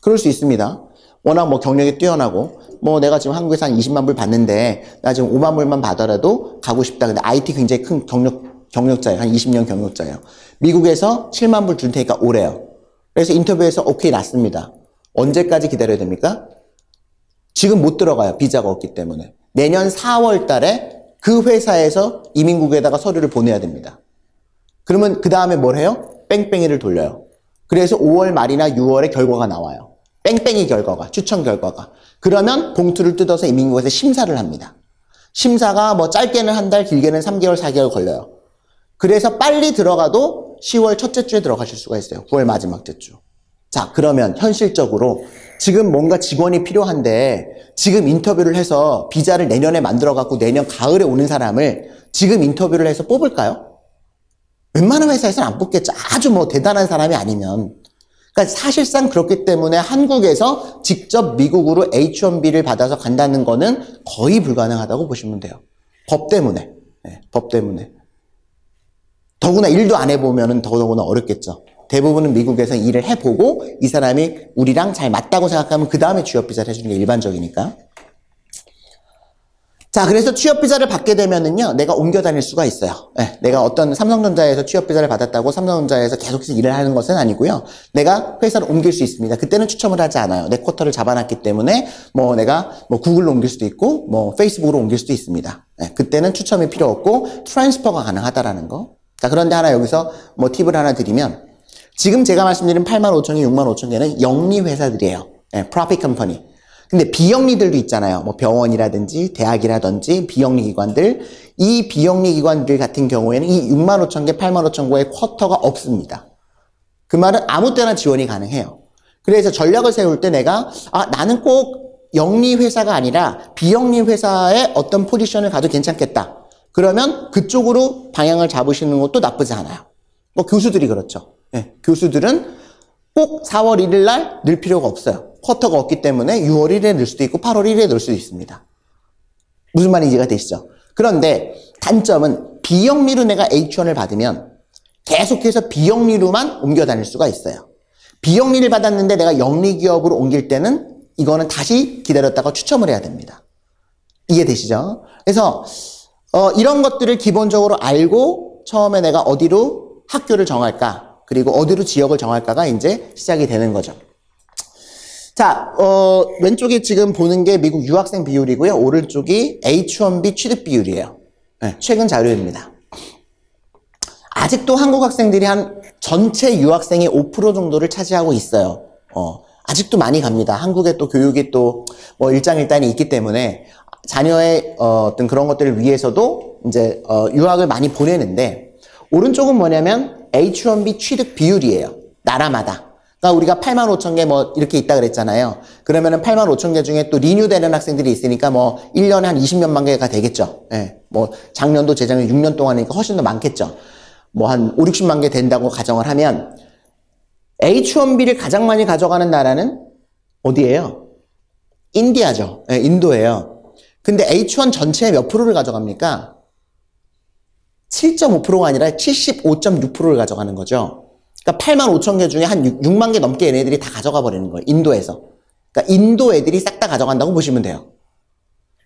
그럴 수 있습니다. 워낙 뭐 경력이 뛰어나고 뭐 내가 지금 한국에서 한 20만 불 받는데 나 지금 5만 불만 받아라도 가고 싶다. 근데 IT 굉장히 큰 경력자예요. 한 20년 경력자예요. 미국에서 7만 불 줄 테니까 오래요. 그래서 인터뷰에서 오케이 났습니다. 언제까지 기다려야 됩니까? 지금 못 들어가요. 비자가 없기 때문에. 내년 4월 달에 그 회사에서 이민국에다가 서류를 보내야 됩니다. 그러면 그 다음에 뭘 해요? 뺑뺑이를 돌려요. 그래서 5월 말이나 6월에 결과가 나와요. 뺑뺑이 결과가, 추천 결과가. 그러면 봉투를 뜯어서 이민국에서 심사를 합니다. 심사가 뭐 짧게는 한 달, 길게는 3개월, 4개월 걸려요. 그래서 빨리 들어가도 10월 첫째 주에 들어가실 수가 있어요. 9월 마지막 주. 자, 그러면 현실적으로 지금 뭔가 직원이 필요한데 지금 인터뷰를 해서 비자를 내년에 만들어갖고 내년 가을에 오는 사람을 지금 인터뷰를 해서 뽑을까요? 웬만한 회사에서는 안 뽑겠죠. 아주 뭐 대단한 사람이 아니면. 그러니까 사실상 그렇기 때문에 한국에서 직접 미국으로 H-1B를 받아서 간다는 거는 거의 불가능하다고 보시면 돼요. 법 때문에. 네, 법 때문에. 더구나 일도 안 해보면 더더구나 어렵겠죠. 대부분은 미국에서 일을 해보고 이 사람이 우리랑 잘 맞다고 생각하면 그 다음에 취업비자를 해주는 게 일반적이니까. 자, 그래서 취업비자를 받게 되면은요, 내가 옮겨 다닐 수가 있어요. 네, 내가 어떤 삼성전자에서 취업비자를 받았다고 삼성전자에서 계속해서 일을 하는 것은 아니고요. 내가 회사를 옮길 수 있습니다. 그때는 추첨을 하지 않아요. 내 쿼터를 잡아놨기 때문에, 뭐 내가 뭐 구글로 옮길 수도 있고, 뭐 페이스북으로 옮길 수도 있습니다. 네, 그때는 추첨이 필요 없고, 트랜스퍼가 가능하다라는 거. 자, 그런데 하나 여기서 뭐 팁을 하나 드리면, 지금 제가 말씀드린 8만 5천 개, 6만 5천 개는 영리 회사들이에요. 네, profit company. 근데 비영리들도 있잖아요. 뭐 병원이라든지 대학이라든지 비영리 기관들. 이 비영리 기관들 같은 경우에는 이 6만 5천 개, 8만 5천 개의 쿼터가 없습니다. 그 말은 아무 때나 지원이 가능해요. 그래서 전략을 세울 때 내가 나는 꼭 영리 회사가 아니라 비영리 회사의 어떤 포지션을 가도 괜찮겠다. 그러면 그쪽으로 방향을 잡으시는 것도 나쁘지 않아요. 뭐 교수들이 그렇죠. 네, 교수들은 꼭 4월 1일 날 늘 필요가 없어요. 쿼터가 없기 때문에 6월 1일에 늘 수도 있고 8월 1일에 늘 수도 있습니다. 무슨 말인지 이해가 되시죠? 그런데 단점은 비영리로 내가 H1을 받으면 계속해서 비영리로만 옮겨 다닐 수가 있어요. 비영리를 받았는데 내가 영리기업으로 옮길 때는 이거는 다시 기다렸다가 추첨을 해야 됩니다. 이해되시죠? 그래서 이런 것들을 기본적으로 알고 처음에 내가 어디로 학교를 정할까, 그리고 어디로 지역을 정할까가 이제 시작이 되는 거죠. 자, 왼쪽에 지금 보는 게 미국 유학생 비율이고요. 오른쪽이 H1B 취득 비율이에요. 네, 최근 자료입니다. 아직도 한국 학생들이 한 전체 유학생의 5% 정도를 차지하고 있어요. 아직도 많이 갑니다. 한국에 또 교육이 또 뭐 일장일단이 있기 때문에 자녀의 어떤 그런 것들을 위해서도 이제 유학을 많이 보내는데, 오른쪽은 뭐냐면 H1B 취득 비율이에요. 나라마다. 그러니까 우리가 8만 5천 개 뭐 이렇게 있다 그랬잖아요. 그러면은 8만 5천 개 중에 또 리뉴되는 학생들이 있으니까 뭐 1년에 한 20몇만 개가 되겠죠. 예. 뭐 작년도 재작년 6년 동안이니까 훨씬 더 많겠죠. 뭐 한 5, 60만 개 된다고 가정을 하면 H1B를 가장 많이 가져가는 나라는 어디예요? 인디아죠. 예, 인도예요. 근데 H1 전체의 몇 프로를 가져갑니까? 7.5%가 아니라 75.6%를 가져가는 거죠. 그러니까 8만 5천 개 중에 한 6만 개 넘게 얘네들이 다 가져가 버리는 거예요. 인도에서. 그러니까 인도 애들이 싹 다 가져간다고 보시면 돼요.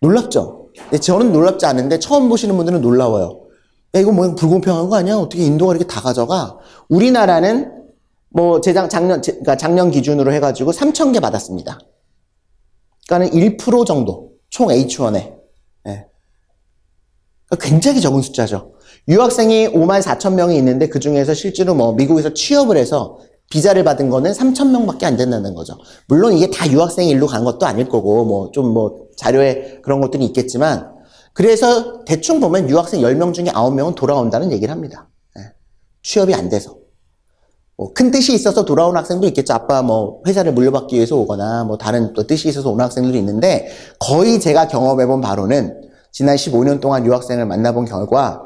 놀랍죠? 근데 저는 놀랍지 않은데 처음 보시는 분들은 놀라워요. 야, 이거 뭐 불공평한 거 아니야? 어떻게 인도가 이렇게 다 가져가? 우리나라는 뭐 그러니까 작년 기준으로 해가지고 3천 개 받았습니다. 그러니까는 1% 정도 총 H1에. 예. 그러니까 굉장히 적은 숫자죠. 유학생이 5만 4천 명이 있는데 그 중에서 실제로 뭐 미국에서 취업을 해서 비자를 받은 거는 3천 명밖에 안 된다는 거죠. 물론 이게 다 유학생이 일로 간 것도 아닐 거고 뭐 좀 뭐 자료에 그런 것들이 있겠지만, 그래서 대충 보면 유학생 10명 중에 9명은 돌아온다는 얘기를 합니다. 예. 취업이 안 돼서. 뭐 큰 뜻이 있어서 돌아온 학생도 있겠죠. 아빠 뭐 회사를 물려받기 위해서 오거나 뭐 다른 또 뜻이 있어서 오는 학생들도 있는데, 거의 제가 경험해본 바로는 지난 15년 동안 유학생을 만나본 결과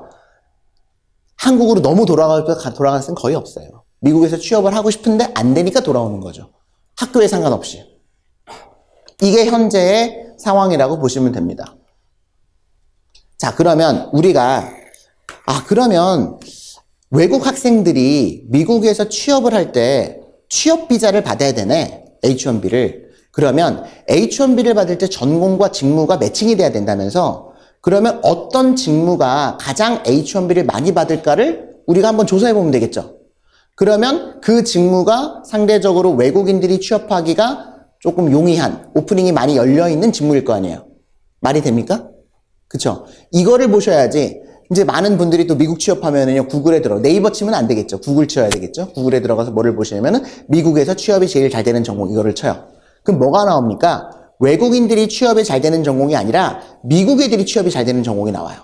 한국으로 너무 돌아갈 학생 거의 없어요. 미국에서 취업을 하고 싶은데 안 되니까 돌아오는 거죠. 학교에 상관없이. 이게 현재의 상황이라고 보시면 됩니다. 자, 그러면 우리가 그러면 외국 학생들이 미국에서 취업을 할 때 취업 비자를 받아야 되네. H1B를. 그러면 H1B를 받을 때 전공과 직무가 매칭이 돼야 된다면서, 그러면 어떤 직무가 가장 H1B를 많이 받을까를 우리가 한번 조사해 보면 되겠죠. 그러면 그 직무가 상대적으로 외국인들이 취업하기가 조금 용이한, 오프닝이 많이 열려있는 직무일 거 아니에요. 말이 됩니까? 그쵸? 이거를 보셔야지. 이제 많은 분들이 또 미국 취업하면은요, 구글에 네이버 치면 안 되겠죠. 구글 쳐야 되겠죠. 구글에 들어가서 뭐를 보시냐면은 미국에서 취업이 제일 잘 되는 전공, 이거를 쳐요. 그럼 뭐가 나옵니까? 외국인들이 취업이 잘 되는 전공이 아니라 미국 애들이 취업이 잘 되는 전공이 나와요.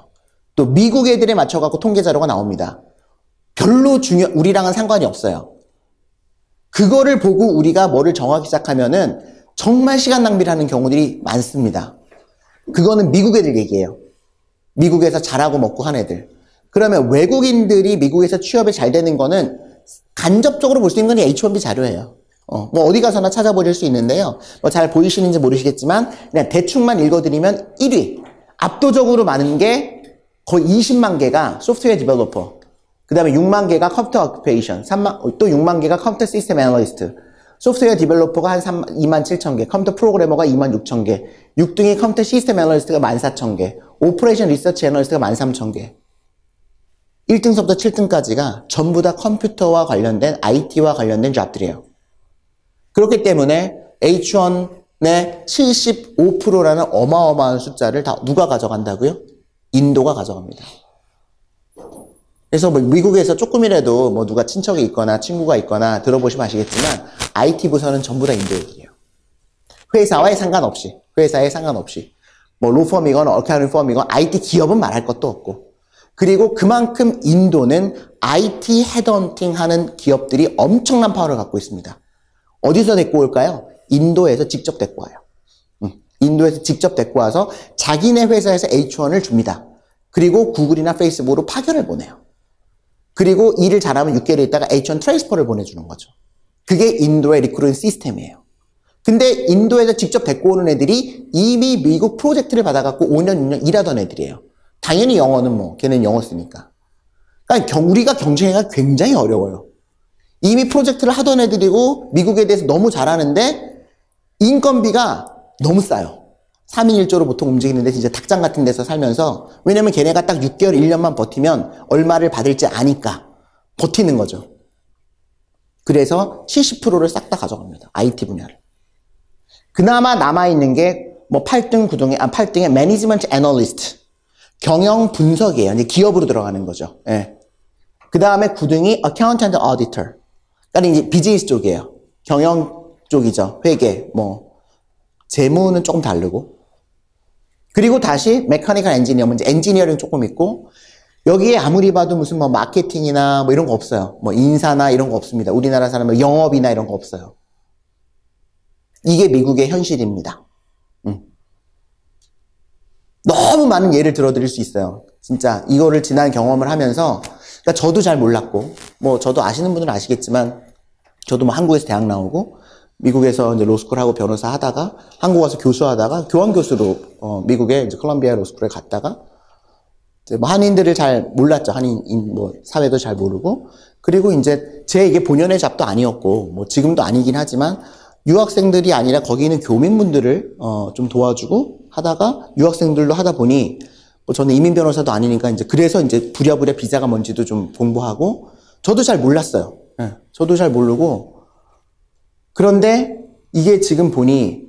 또 미국 애들에 맞춰갖고 통계 자료가 나옵니다. 별로 우리랑은 상관이 없어요. 그거를 보고 우리가 뭐를 정하기 시작하면은 정말 시간 낭비를 하는 경우들이 많습니다. 그거는 미국 애들 얘기예요. 미국에서 잘하고 먹고 한 애들. 그러면 외국인들이 미국에서 취업이 잘 되는 거는 간접적으로 볼 수 있는 건 H1B 자료예요. 뭐 어디 가서나 찾아보실 수 있는데요. 뭐 잘 보이시는지 모르시겠지만 그냥 대충만 읽어드리면 1위. 압도적으로 많은 게 거의 20만 개가 소프트웨어 디벨로퍼. 그 다음에 6만 개가 컴퓨터 오큐페이션. 또 6만 개가 컴퓨터 시스템 애널리스트. 소프트웨어 디벨로퍼가 한 2만 7천 개. 컴퓨터 프로그래머가 2만 6천 개. 6등이 컴퓨터 시스템 애널리스트가 1만 4천 개. 오퍼레이션 리서치 애널리스트가 1만 3천 개. 1등서부터 7등까지가 전부 다 컴퓨터와 관련된 IT와 관련된 잡들이에요. 그렇기 때문에 H1의 75%라는 어마어마한 숫자를 다 누가 가져간다고요? 인도가 가져갑니다. 그래서 뭐 미국에서 조금이라도 뭐 누가 친척이 있거나 친구가 있거나 들어보시면 아시겠지만 IT 부서는 전부 다 인도 애들이에요. 회사에 상관없이. 뭐 로펌이건 어카운팅 펌이건 IT 기업은 말할 것도 없고. 그리고 그만큼 인도는 IT 헤드헌팅 하는 기업들이 엄청난 파워를 갖고 있습니다. 어디서 데리고 올까요? 인도에서 직접 데리고 와요. 인도에서 직접 데리고 와서 자기네 회사에서 H1을 줍니다. 그리고 구글이나 페이스북으로 파견을 보내요. 그리고 일을 잘하면 6개월 있다가 H1 트랜스퍼를 보내주는 거죠. 그게 인도의 리크루팅 시스템이에요. 근데 인도에서 직접 데리고 오는 애들이 이미 미국 프로젝트를 받아갖고 5년, 6년 일하던 애들이에요. 당연히 영어는 뭐 걔는 영어 쓰니까. 그러니까 우리가 경쟁하기가 굉장히 어려워요. 이미 프로젝트를 하던 애들이고 미국에 대해서 너무 잘하는데 인건비가 너무 싸요. 3인 1조로 보통 움직이는데 진짜 닭장 같은 데서 살면서 왜냐면 걔네가 딱 6개월, 1년만 버티면 얼마를 받을지 아니까 버티는 거죠. 그래서 70%를 싹 다 가져갑니다. IT 분야를. 그나마 남아있는 게 뭐 8등, 8등의 매니지먼트 애널리스트. 경영 분석이에요. 이제 기업으로 들어가는 거죠. 예. 그 다음에 9등이 accountant auditor. 그러니까 이제 비즈니스 쪽이에요. 경영 쪽이죠. 회계, 뭐 재무는 조금 다르고. 그리고 다시 메카니컬 엔지니어, 이제 엔지니어링 조금 있고, 여기에 아무리 봐도 무슨 뭐 마케팅이나 뭐 이런 거 없어요. 뭐 인사나 이런 거 없습니다. 우리나라 사람은 영업이나 이런 거 없어요. 이게 미국의 현실입니다. 너무 많은 예를 들어드릴 수 있어요. 진짜 이거를 지난 경험을 하면서, 그러니까 저도 잘 몰랐고, 뭐 저도 아시는 분들은 아시겠지만, 저도 뭐 한국에서 대학 나오고, 미국에서 이제 로스쿨 하고 변호사 하다가, 한국 와서 교수하다가, 교환 교수로, 미국의 이제 콜럼비아 로스쿨에 갔다가, 이제 뭐 한인들을 잘 몰랐죠. 한인, 뭐, 사회도 잘 모르고. 그리고 이제 제 이게 본연의 잡도 아니었고, 뭐 지금도 아니긴 하지만, 유학생들이 아니라 거기 있는 교민분들을, 좀 도와주고 하다가, 유학생들로 하다 보니, 뭐 저는 이민 변호사도 아니니까 이제 그래서 이제 부랴부랴 비자가 뭔지도 좀 공부하고, 저도 잘 몰랐어요. 네, 저도 잘 모르고, 그런데 이게 지금 보니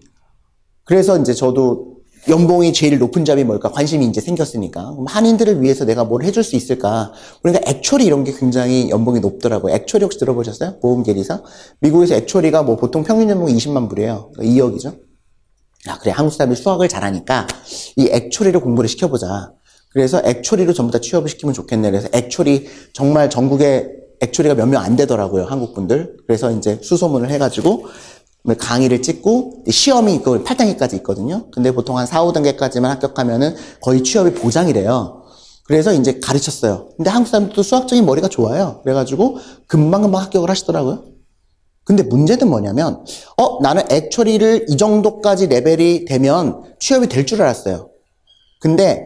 그래서 이제 저도 연봉이 제일 높은 잡이 뭘까 관심이 이제 생겼으니까 그럼 한인들을 위해서 내가 뭘 해줄 수 있을까. 그러니까 액추어리 이런 게 굉장히 연봉이 높더라고요. 액추어리 혹시 들어보셨어요? 보험계리사? 미국에서 액추어리가 뭐 보통 평균 연봉이 20만 불이에요. 그러니까 2억이죠. 야, 그래 한국 사람이 수학을 잘하니까 이 액추어리를 공부를 시켜보자. 그래서 액추어리로 전부 다 취업을 시키면 좋겠네. 그래서 액추어리 정말 전국에 액추어리가 몇 명 안 되더라고요, 한국 분들. 그래서 이제 수소문을 해가지고 강의를 찍고 시험이 있고 8단계까지 있거든요. 근데 보통 한 4, 5단계까지만 합격하면은 거의 취업이 보장이래요. 그래서 이제 가르쳤어요. 근데 한국 사람들도 수학적인 머리가 좋아요. 그래가지고 금방금방 합격을 하시더라고요. 근데 문제는 뭐냐면 나는 액추어리를 이 정도까지 레벨이 되면 취업이 될 줄 알았어요. 근데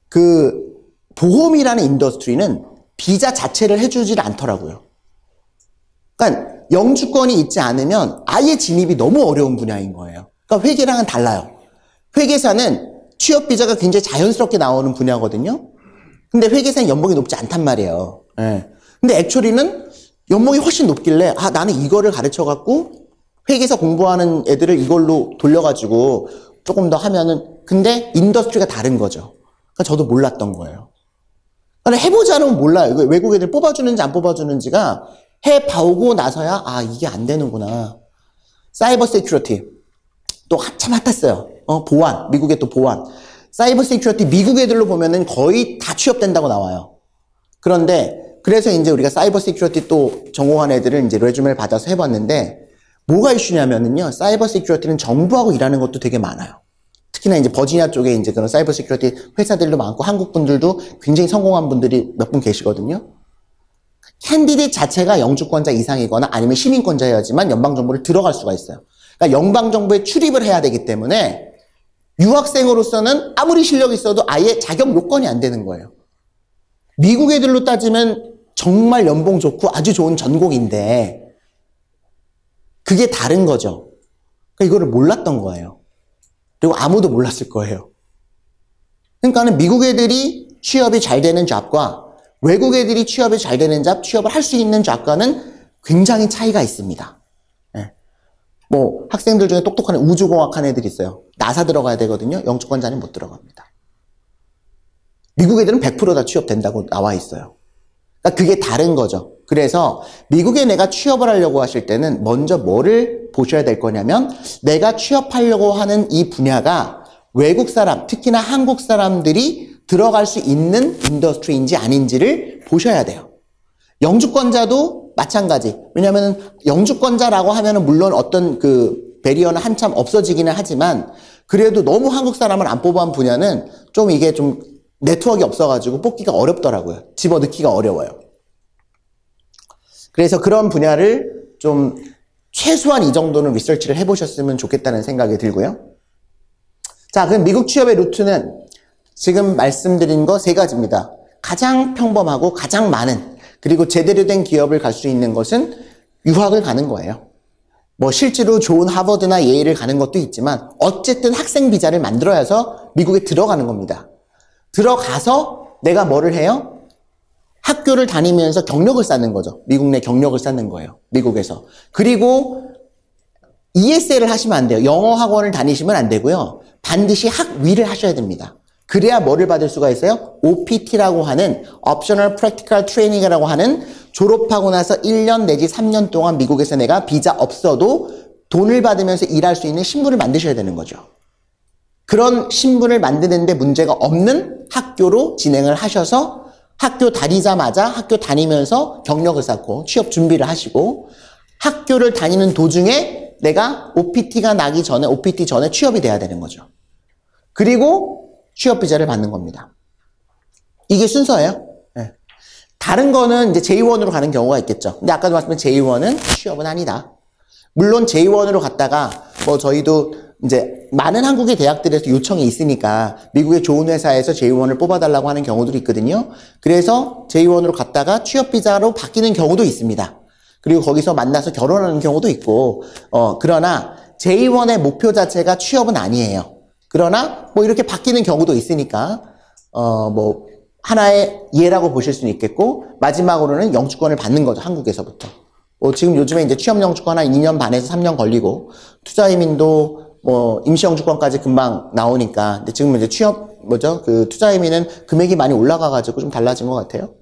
그 보험이라는 인더스트리는 비자 자체를 해주질 않더라고요. 그러니까 영주권이 있지 않으면 아예 진입이 너무 어려운 분야인 거예요. 그러니까 회계랑은 달라요. 회계사는 취업 비자가 굉장히 자연스럽게 나오는 분야거든요. 근데 회계사는 연봉이 높지 않단 말이에요. 네. 근데 액추어리는 연봉이 훨씬 높길래 나는 이거를 가르쳐갖고 회계사 공부하는 애들을 이걸로 돌려가지고 조금 더 하면은 근데 인더스트리가 다른 거죠. 그러니까 저도 몰랐던 거예요. 해보자는 몰라요. 외국 애들 뽑아주는지 안 뽑아주는지가 해보고 나서야 이게 안 되는구나. 사이버 세큐리티 또 한참 핫했어요. 보안, 미국의 또 보안. 사이버 세큐리티 미국 애들로 보면은 거의 다 취업된다고 나와요. 그런데 그래서 이제 우리가 사이버 세큐리티 또 전공한 애들을 이제 레주메를 받아서 해봤는데 뭐가 이슈냐면은요. 사이버 세큐리티는 정부하고 일하는 것도 되게 많아요. 특히나 이제 버지니아 쪽에 이제 그런 사이버 세큐리티 회사들도 많고 한국 분들도 굉장히 성공한 분들이 몇 분 계시거든요. 캔디데이트 자체가 영주권자 이상이거나 아니면 시민권자여야지만 연방정부를 들어갈 수가 있어요. 그러니까 연방정부에 출입을 해야 되기 때문에 유학생으로서는 아무리 실력이 있어도 아예 자격 요건이 안 되는 거예요. 미국 애들로 따지면 정말 연봉 좋고 아주 좋은 전공인데 그게 다른 거죠. 그러니까 이거를 몰랐던 거예요. 그리고 아무도 몰랐을 거예요. 그러니까는 미국 애들이 취업이 잘 되는 잡과 외국 애들이 취업이 잘 되는 잡, 취업을 할 수 있는 잡과는 굉장히 차이가 있습니다. 네. 뭐 학생들 중에 똑똑한 우주공학한 애들이 있어요. 나사 들어가야 되거든요. 영주권자는 못 들어갑니다. 미국 애들은 100% 다 취업된다고 나와 있어요. 그러니까 그게 다른 거죠. 그래서 미국에 내가 취업을 하려고 하실 때는 먼저 뭐를 보셔야 될 거냐면 내가 취업하려고 하는 이 분야가 외국 사람, 특히나 한국 사람들이 들어갈 수 있는 인더스트리인지 아닌지를 보셔야 돼요. 영주권자도 마찬가지. 왜냐하면 영주권자라고 하면은 물론 어떤 그 배리어는 한참 없어지기는 하지만 그래도 너무 한국 사람을 안 뽑아온 분야는 좀 이게 좀 네트워크가 없어가지고 뽑기가 어렵더라고요. 집어넣기가 어려워요. 그래서 그런 분야를 좀 최소한 이 정도는 리서치를 해보셨으면 좋겠다는 생각이 들고요. 자, 그럼 미국 취업의 루트는 지금 말씀드린 거 세 가지입니다. 가장 평범하고 가장 많은 그리고 제대로 된 기업을 갈 수 있는 것은 유학을 가는 거예요. 뭐 실제로 좋은 하버드나 예일을 가는 것도 있지만 어쨌든 학생 비자를 만들어야 해서 미국에 들어가는 겁니다. 들어가서 내가 뭐를 해요? 학교를 다니면서 경력을 쌓는 거죠. 미국 내 경력을 쌓는 거예요. 미국에서. 그리고 ESL을 하시면 안 돼요. 영어 학원을 다니시면 안 되고요. 반드시 학위를 하셔야 됩니다. 그래야 뭐를 받을 수가 있어요? OPT라고 하는 Optional Practical Training이라고 하는 졸업하고 나서 1년 내지 3년 동안 미국에서 내가 비자 없어도 돈을 받으면서 일할 수 있는 신분을 만드셔야 되는 거죠. 그런 신분을 만드는데 문제가 없는 학교로 진행을 하셔서 학교 다니자마자 학교 다니면서 경력을 쌓고 취업 준비를 하시고 학교를 다니는 도중에 내가 OPT가 나기 전에 OPT 전에 취업이 돼야 되는 거죠. 그리고 취업 비자를 받는 겁니다. 이게 순서예요. 네. 다른 거는 이제 J1으로 가는 경우가 있겠죠. 근데 아까도 말씀드린 J1은 취업은 아니다. 물론 J1으로 갔다가 뭐 저희도 이제 많은 한국의 대학들에서 요청이 있으니까 미국의 좋은 회사에서 J1을 뽑아달라고 하는 경우들이 있거든요. 그래서 J1으로 갔다가 취업 비자로 바뀌는 경우도 있습니다. 그리고 거기서 만나서 결혼하는 경우도 있고, 그러나 J1의 목표 자체가 취업은 아니에요. 그러나 뭐 이렇게 바뀌는 경우도 있으니까, 뭐 하나의 예라고 보실 수는 있겠고, 마지막으로는 영주권을 받는 거죠. 한국에서부터. 지금 요즘에 이제 취업 영주권 한 2년 반에서 3년 걸리고, 투자 이민도 뭐 임시 영주권까지 금방 나오니까, 근데 지금 이제 그 투자 이민은 금액이 많이 올라가가지고 좀 달라진 것 같아요.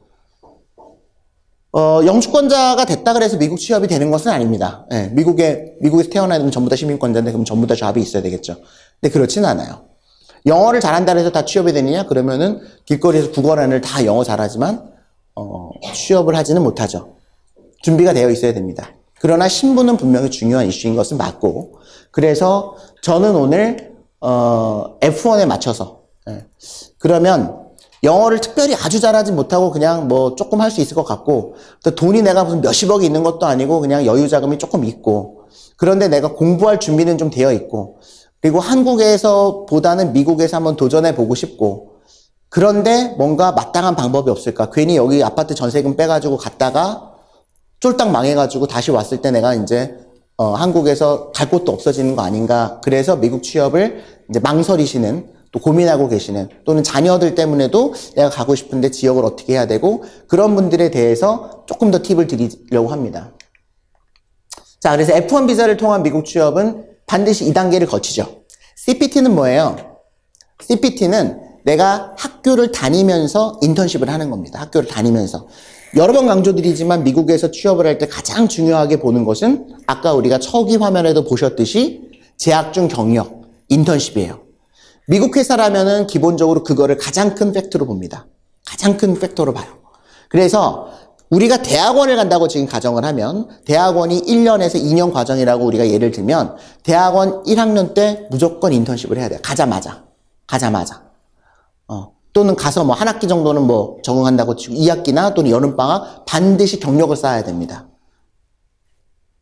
영주권자가 됐다 그래서 미국 취업이 되는 것은 아닙니다. 예, 미국에서 태어나면 전부 다 시민권자인데 그럼 전부 다 잡이 있어야 되겠죠. 근데 그렇진 않아요. 영어를 잘한다 해서 다 취업이 되느냐? 그러면은 길거리에서 국어란을 다 영어 잘하지만, 취업을 하지는 못하죠. 준비가 되어 있어야 됩니다. 그러나 신분은 분명히 중요한 이슈인 것은 맞고, 그래서 저는 오늘, F1에 맞춰서, 그러면 영어를 특별히 아주 잘하지 못하고 그냥 뭐 조금 할 수 있을 것 같고, 또 돈이 내가 무슨 몇십억이 있는 것도 아니고 그냥 여유 자금이 조금 있고, 그런데 내가 공부할 준비는 좀 되어 있고, 그리고 한국에서 보다는 미국에서 한번 도전해 보고 싶고, 그런데 뭔가 마땅한 방법이 없을까? 괜히 여기 아파트 전세금 빼가지고 갔다가 쫄딱 망해가지고 다시 왔을 때 내가 이제 한국에서 갈 곳도 없어지는 거 아닌가? 그래서 미국 취업을 이제 망설이시는, 또 고민하고 계시는, 또는 자녀들 때문에도 내가 가고 싶은데 지역을 어떻게 해야 되고, 그런 분들에 대해서 조금 더 팁을 드리려고 합니다. 자, 그래서 F1 비자를 통한 미국 취업은 반드시 2단계를 거치죠. CPT는 뭐예요? CPT는 내가 학교를 다니면서 인턴십을 하는 겁니다. 학교를 다니면서. 여러 번 강조드리지만 미국에서 취업을 할 때 가장 중요하게 보는 것은 아까 우리가 초기 화면에도 보셨듯이 재학 중 경력, 인턴십이에요. 미국 회사라면은 기본적으로 그거를 가장 큰 팩터로 봅니다. 가장 큰 팩터로 봐요. 그래서 우리가 대학원을 간다고 지금 가정을 하면 대학원이 1년에서 2년 과정이라고 우리가 예를 들면 대학원 1학년 때 무조건 인턴십을 해야 돼요. 가자마자. 또는 가서 뭐 한 학기 정도는 뭐 적응한다고 치고 2학기나 또는 여름방학 반드시 경력을 쌓아야 됩니다.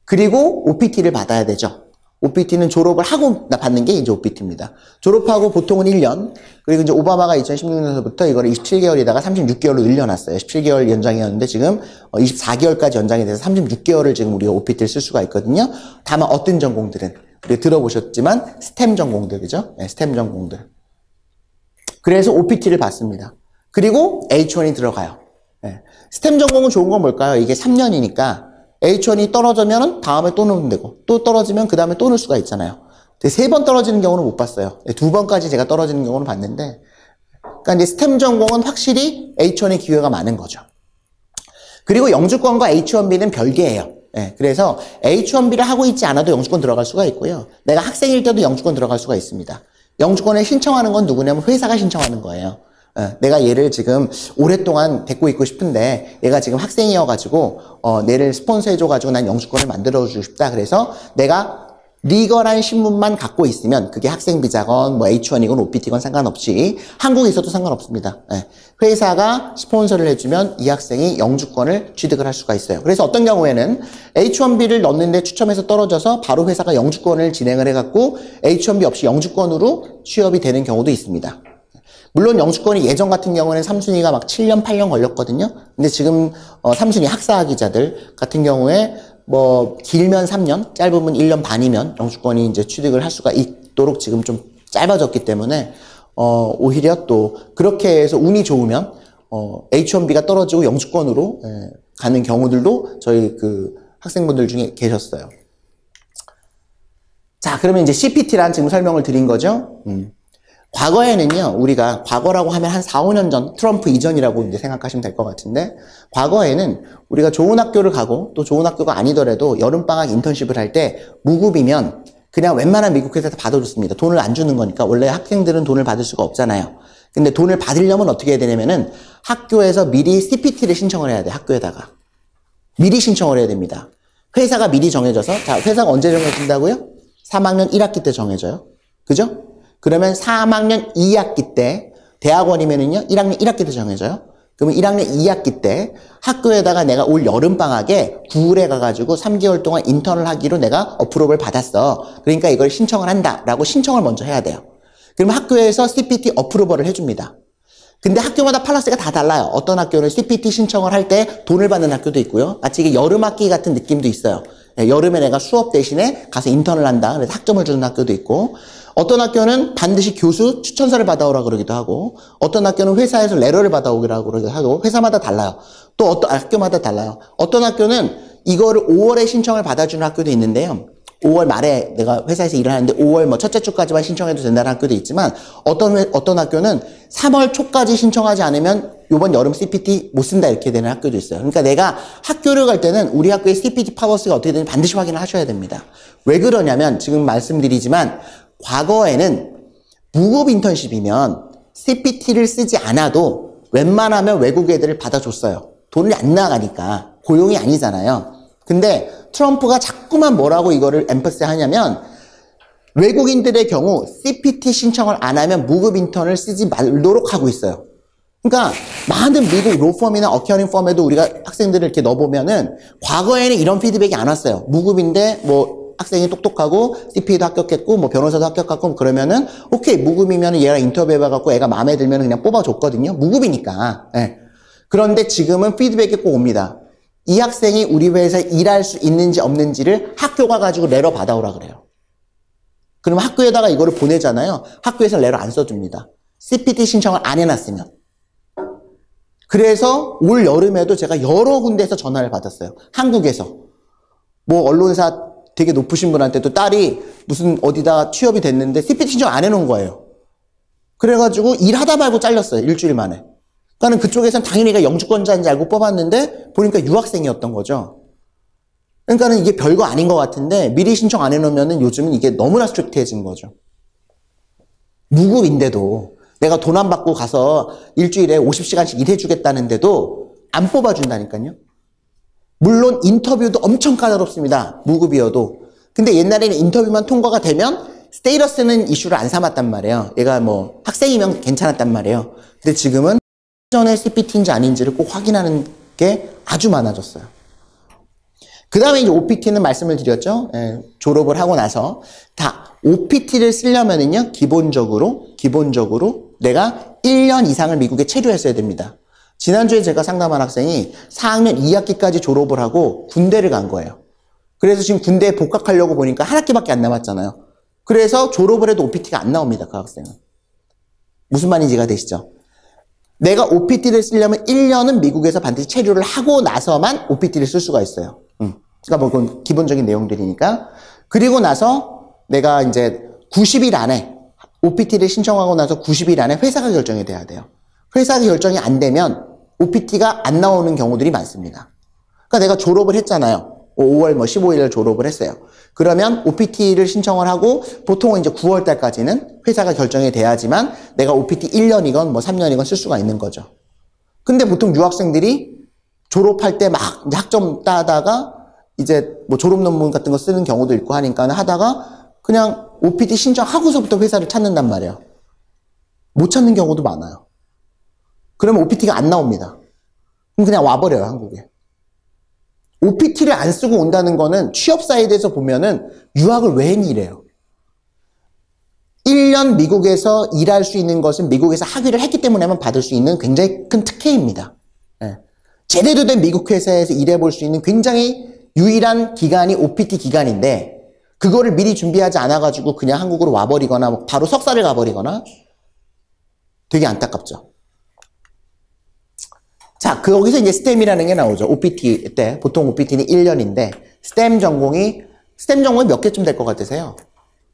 그리고 OPT를 받아야 되죠. OPT는 졸업을 하고 받는 게 이제 OPT입니다. 졸업하고 보통은 1년, 그리고 이제 오바마가 2016년서부터 이거를 27개월에다가 36개월로 늘려놨어요. 17개월 연장이었는데 지금 24개월까지 연장이 돼서 36개월을 지금 우리가 OPT를 쓸 수가 있거든요. 다만 어떤 전공들은, 우리가 들어보셨지만 스템 전공들, 그죠? 네, 스템 전공들. 그래서 OPT를 받습니다. 그리고 H1이 들어가요. 네. 스템 전공은 좋은 건 뭘까요? 이게 3년이니까 H1이 떨어지면 다음에 또 넣으면 되고, 또 떨어지면 그 다음에 또 넣을 수가 있잖아요. 3번 떨어지는 경우는 못 봤어요. 2번까지 제가 떨어지는 경우는 봤는데, 그러니까 이제 스템 전공은 확실히 H1의 기회가 많은 거죠. 그리고 영주권과 H1B는 별개예요. 네, 그래서 H1B를 하고 있지 않아도 영주권 들어갈 수가 있고요. 내가 학생일 때도 영주권 들어갈 수가 있습니다. 영주권을 신청하는 건 누구냐면 회사가 신청하는 거예요. 내가 얘를 지금 오랫동안 데리고 있고 싶은데 얘가 지금 학생이어가지고 얘를 스폰서해줘가지고 난 영주권을 만들어주고 싶다. 그래서 내가 리거란 신분만 갖고 있으면 그게 학생 비자건 뭐 H1이건 OPT건 상관없이 한국에 있어도 상관없습니다. 회사가 스폰서를 해주면 이 학생이 영주권을 취득을 할 수가 있어요. 그래서 어떤 경우에는 H1B를 넣는데 추첨해서 떨어져서 바로 회사가 영주권을 진행을 해갖고 H1B 없이 영주권으로 취업이 되는 경우도 있습니다. 물론 영주권이 예전 같은 경우에는 3순위가 막 7년, 8년 걸렸거든요. 근데 지금 3순위 학사학위자들 같은 경우에 뭐 길면 3년, 짧으면 1년 반이면 영주권이 이제 취득을 할 수가 있도록 지금 좀 짧아졌기 때문에 오히려 또 그렇게 해서 운이 좋으면 H1B가 떨어지고 영주권으로 가는 경우들도 저희 그 학생분들 중에 계셨어요. 자, 그러면 이제 CPT란 지금 설명을 드린 거죠. 과거에는요, 우리가 과거라고 하면 한 4, 5년 전, 트럼프 이전이라고 이제 생각하시면 될 것 같은데, 과거에는 우리가 좋은 학교를 가고 또 좋은 학교가 아니더라도 여름방학 인턴십을 할 때 무급이면 그냥 웬만한 미국 회사에서 받아줬습니다. 돈을 안 주는 거니까. 원래 학생들은 돈을 받을 수가 없잖아요. 근데 돈을 받으려면 어떻게 해야 되냐면은 학교에서 미리 CPT를 신청을 해야 돼, 학교에다가. 미리 신청을 해야 됩니다. 회사가 미리 정해져서, 자, 회사가 언제 정해진다고요? 3학년 1학기 때 정해져요. 그죠? 그러면 3학년 2학기 때, 대학원이면은요, 1학년 1학기 때 정해져요. 그러면 1학년 2학기 때 학교에다가 내가 올 여름방학에 9월에 가가지고 3개월 동안 인턴을 하기로 내가 어프로브를 받았어. 그러니까 이걸 신청을 한다. 라고 신청을 먼저 해야 돼요. 그러면 학교에서 CPT 어프로버를 해줍니다. 근데 학교마다 팔라스가 다 달라요. 어떤 학교는 CPT 신청을 할 때 돈을 받는 학교도 있고요. 마치 이게 여름학기 같은 느낌도 있어요. 여름에 내가 수업 대신에 가서 인턴을 한다. 그래서 학점을 주는 학교도 있고, 어떤 학교는 반드시 교수 추천서를 받아오라 그러기도 하고, 어떤 학교는 회사에서 레터를 받아오기로 그러기도 하고, 회사마다 달라요. 또 어떤 학교마다 달라요. 어떤 학교는 이거를 5월에 신청을 받아주는 학교도 있는데요. 5월 말에 내가 회사에서 일을 하는데 5월 뭐 첫째 주까지만 신청해도 된다는 학교도 있지만, 어떤 학교는 3월 초까지 신청하지 않으면 요번 여름 CPT 못 쓴다 이렇게 되는 학교도 있어요. 그러니까 내가 학교를 갈 때는 우리 학교의 CPT 파버스가 어떻게 되는지 반드시 확인을 하셔야 됩니다. 왜 그러냐면 지금 말씀드리지만 과거에는 무급 인턴십이면 CPT를 쓰지 않아도 웬만하면 외국 애들을 받아줬어요. 돈이 안 나가니까. 고용이 아니잖아요. 근데 트럼프가 자꾸만 뭐라고 이거를 엠퍼스 하냐면 외국인들의 경우 CPT 신청을 안 하면 무급 인턴을 쓰지 말도록 하고 있어요. 그러니까 많은 미국 로펌이나 어케어링 펌에도 우리가 학생들을 이렇게 넣어보면은 과거에는 이런 피드백이 안 왔어요. 무급인데 뭐 학생이 똑똑하고 CPA도 합격했고 뭐 변호사도 합격했고 그러면은 오케이 무급이면 얘랑 인터뷰해봐갖고 애가 마음에 들면 그냥 뽑아줬거든요. 무급이니까. 네. 그런데 지금은 피드백이 꼭 옵니다. 이 학생이 우리 회사에 일할 수 있는지 없는지를 학교가 가지고 레터 받아오라 그래요. 그럼 학교에다가 이거를 보내잖아요. 학교에서 레터 안 써줍니다. CPT 신청을 안 해놨으면. 그래서 올 여름에도 제가 여러 군데에서 전화를 받았어요. 한국에서. 뭐 언론사 되게 높으신 분한테도 딸이 무슨 어디다 취업이 됐는데 CPT 신청 안 해놓은 거예요. 그래가지고 일하다 말고 잘렸어요. 일주일 만에. 그러니까 그쪽에서는 당연히 영주권자인지 알고 뽑았는데 보니까 유학생이었던 거죠. 그러니까는 이게 별거 아닌 것 같은데 미리 신청 안 해놓으면은 요즘은 이게 너무나 스트릭트해진 거죠. 무급인데도 내가 돈 안 받고 가서 일주일에 50시간씩 일해주겠다는데도 안 뽑아준다니까요. 물론 인터뷰도 엄청 까다롭습니다. 무급이어도. 근데 옛날에는 인터뷰만 통과가 되면 스테이터스는 이슈를 안 삼았단 말이에요. 얘가 뭐 학생이면 괜찮았단 말이에요. 근데 지금은 전에 CPT인지 아닌지를 꼭 확인하는 게 아주 많아졌어요. 그 다음에 이제 OPT는 말씀을 드렸죠. 졸업을 하고 나서 다 OPT를 쓰려면은요, 기본적으로 내가 1년 이상을 미국에 체류했어야 됩니다. 지난주에 제가 상담한 학생이 4학년 2학기까지 졸업을 하고 군대를 간 거예요. 그래서 지금 군대에 복학하려고 보니까 한 학기밖에 안 남았잖아요. 그래서 졸업을 해도 OPT가 안 나옵니다, 그 학생은. 무슨 말인지 이해가 되시죠? 내가 OPT를 쓰려면 1년은 미국에서 반드시 체류를 하고 나서만 OPT를 쓸 수가 있어요. 그러니까 뭐 그건 기본적인 내용들이니까. 그리고 나서 내가 이제 90일 안에 OPT를 신청하고 나서 90일 안에 회사가 결정이 돼야 돼요. 회사가 결정이 안 되면 OPT가 안 나오는 경우들이 많습니다. 그러니까 내가 졸업을 했잖아요. 5월 15일에 졸업을 했어요. 그러면 OPT를 신청을 하고 보통은 이제 9월 달까지는 회사가 결정이 돼야지만 내가 OPT 1년이건 뭐 3년이건 쓸 수가 있는 거죠. 근데 보통 유학생들이 졸업할 때 막 학점 따다가 이제 뭐 졸업 논문 같은 거 쓰는 경우도 있고 하니까 하다가 그냥 OPT 신청하고서부터 회사를 찾는단 말이에요. 못 찾는 경우도 많아요. 그러면 OPT가 안 나옵니다. 그럼 그냥 와버려요, 한국에. OPT를 안 쓰고 온다는 거는 취업 사이드에서 보면은 유학을 왜 했니 이래요. 1년 미국에서 일할 수 있는 것은 미국에서 학위를 했기 때문에만 받을 수 있는 굉장히 큰 특혜입니다. 예. 제대로 된 미국 회사에서 일해볼 수 있는 굉장히 유일한 기간이 OPT 기간인데 그거를 미리 준비하지 않아가지고 그냥 한국으로 와버리거나 뭐 바로 석사를 가버리거나 되게 안타깝죠. 자, 거기서 이제 스템이라는 게 나오죠. OPT 때 보통 OPT는 1년인데 스템 전공이 몇 개쯤 될 것 같으세요?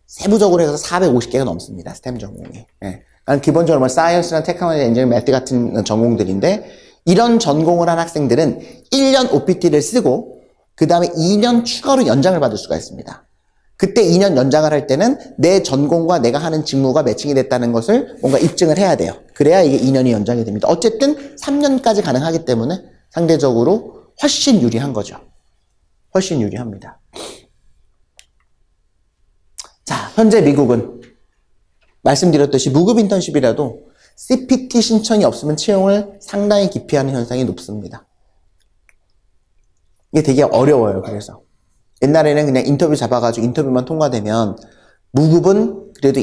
세부적으로 해서 450개가 넘습니다. 스템 전공이. 예. 기본적으로 뭐 사이언스나 테크놀로지, 엔지니어링, 매트 같은 전공들인데 이런 전공을 한 학생들은 1년 OPT를 쓰고 그 다음에 2년 추가로 연장을 받을 수가 있습니다. 그때 2년 연장을 할 때는 내 전공과 내가 하는 직무가 매칭이 됐다는 것을 뭔가 입증을 해야 돼요. 그래야 이게 2년이 연장이 됩니다. 어쨌든 3년까지 가능하기 때문에 상대적으로 훨씬 유리한 거죠. 훨씬 유리합니다. 자, 현재 미국은 말씀드렸듯이 무급 인턴십이라도 CPT 신청이 없으면 채용을 상당히 기피하는 현상이 높습니다. 이게 되게 어려워요. 그래서 옛날에는 그냥 인터뷰 잡아가지고 인터뷰만 통과되면 무급은 그래도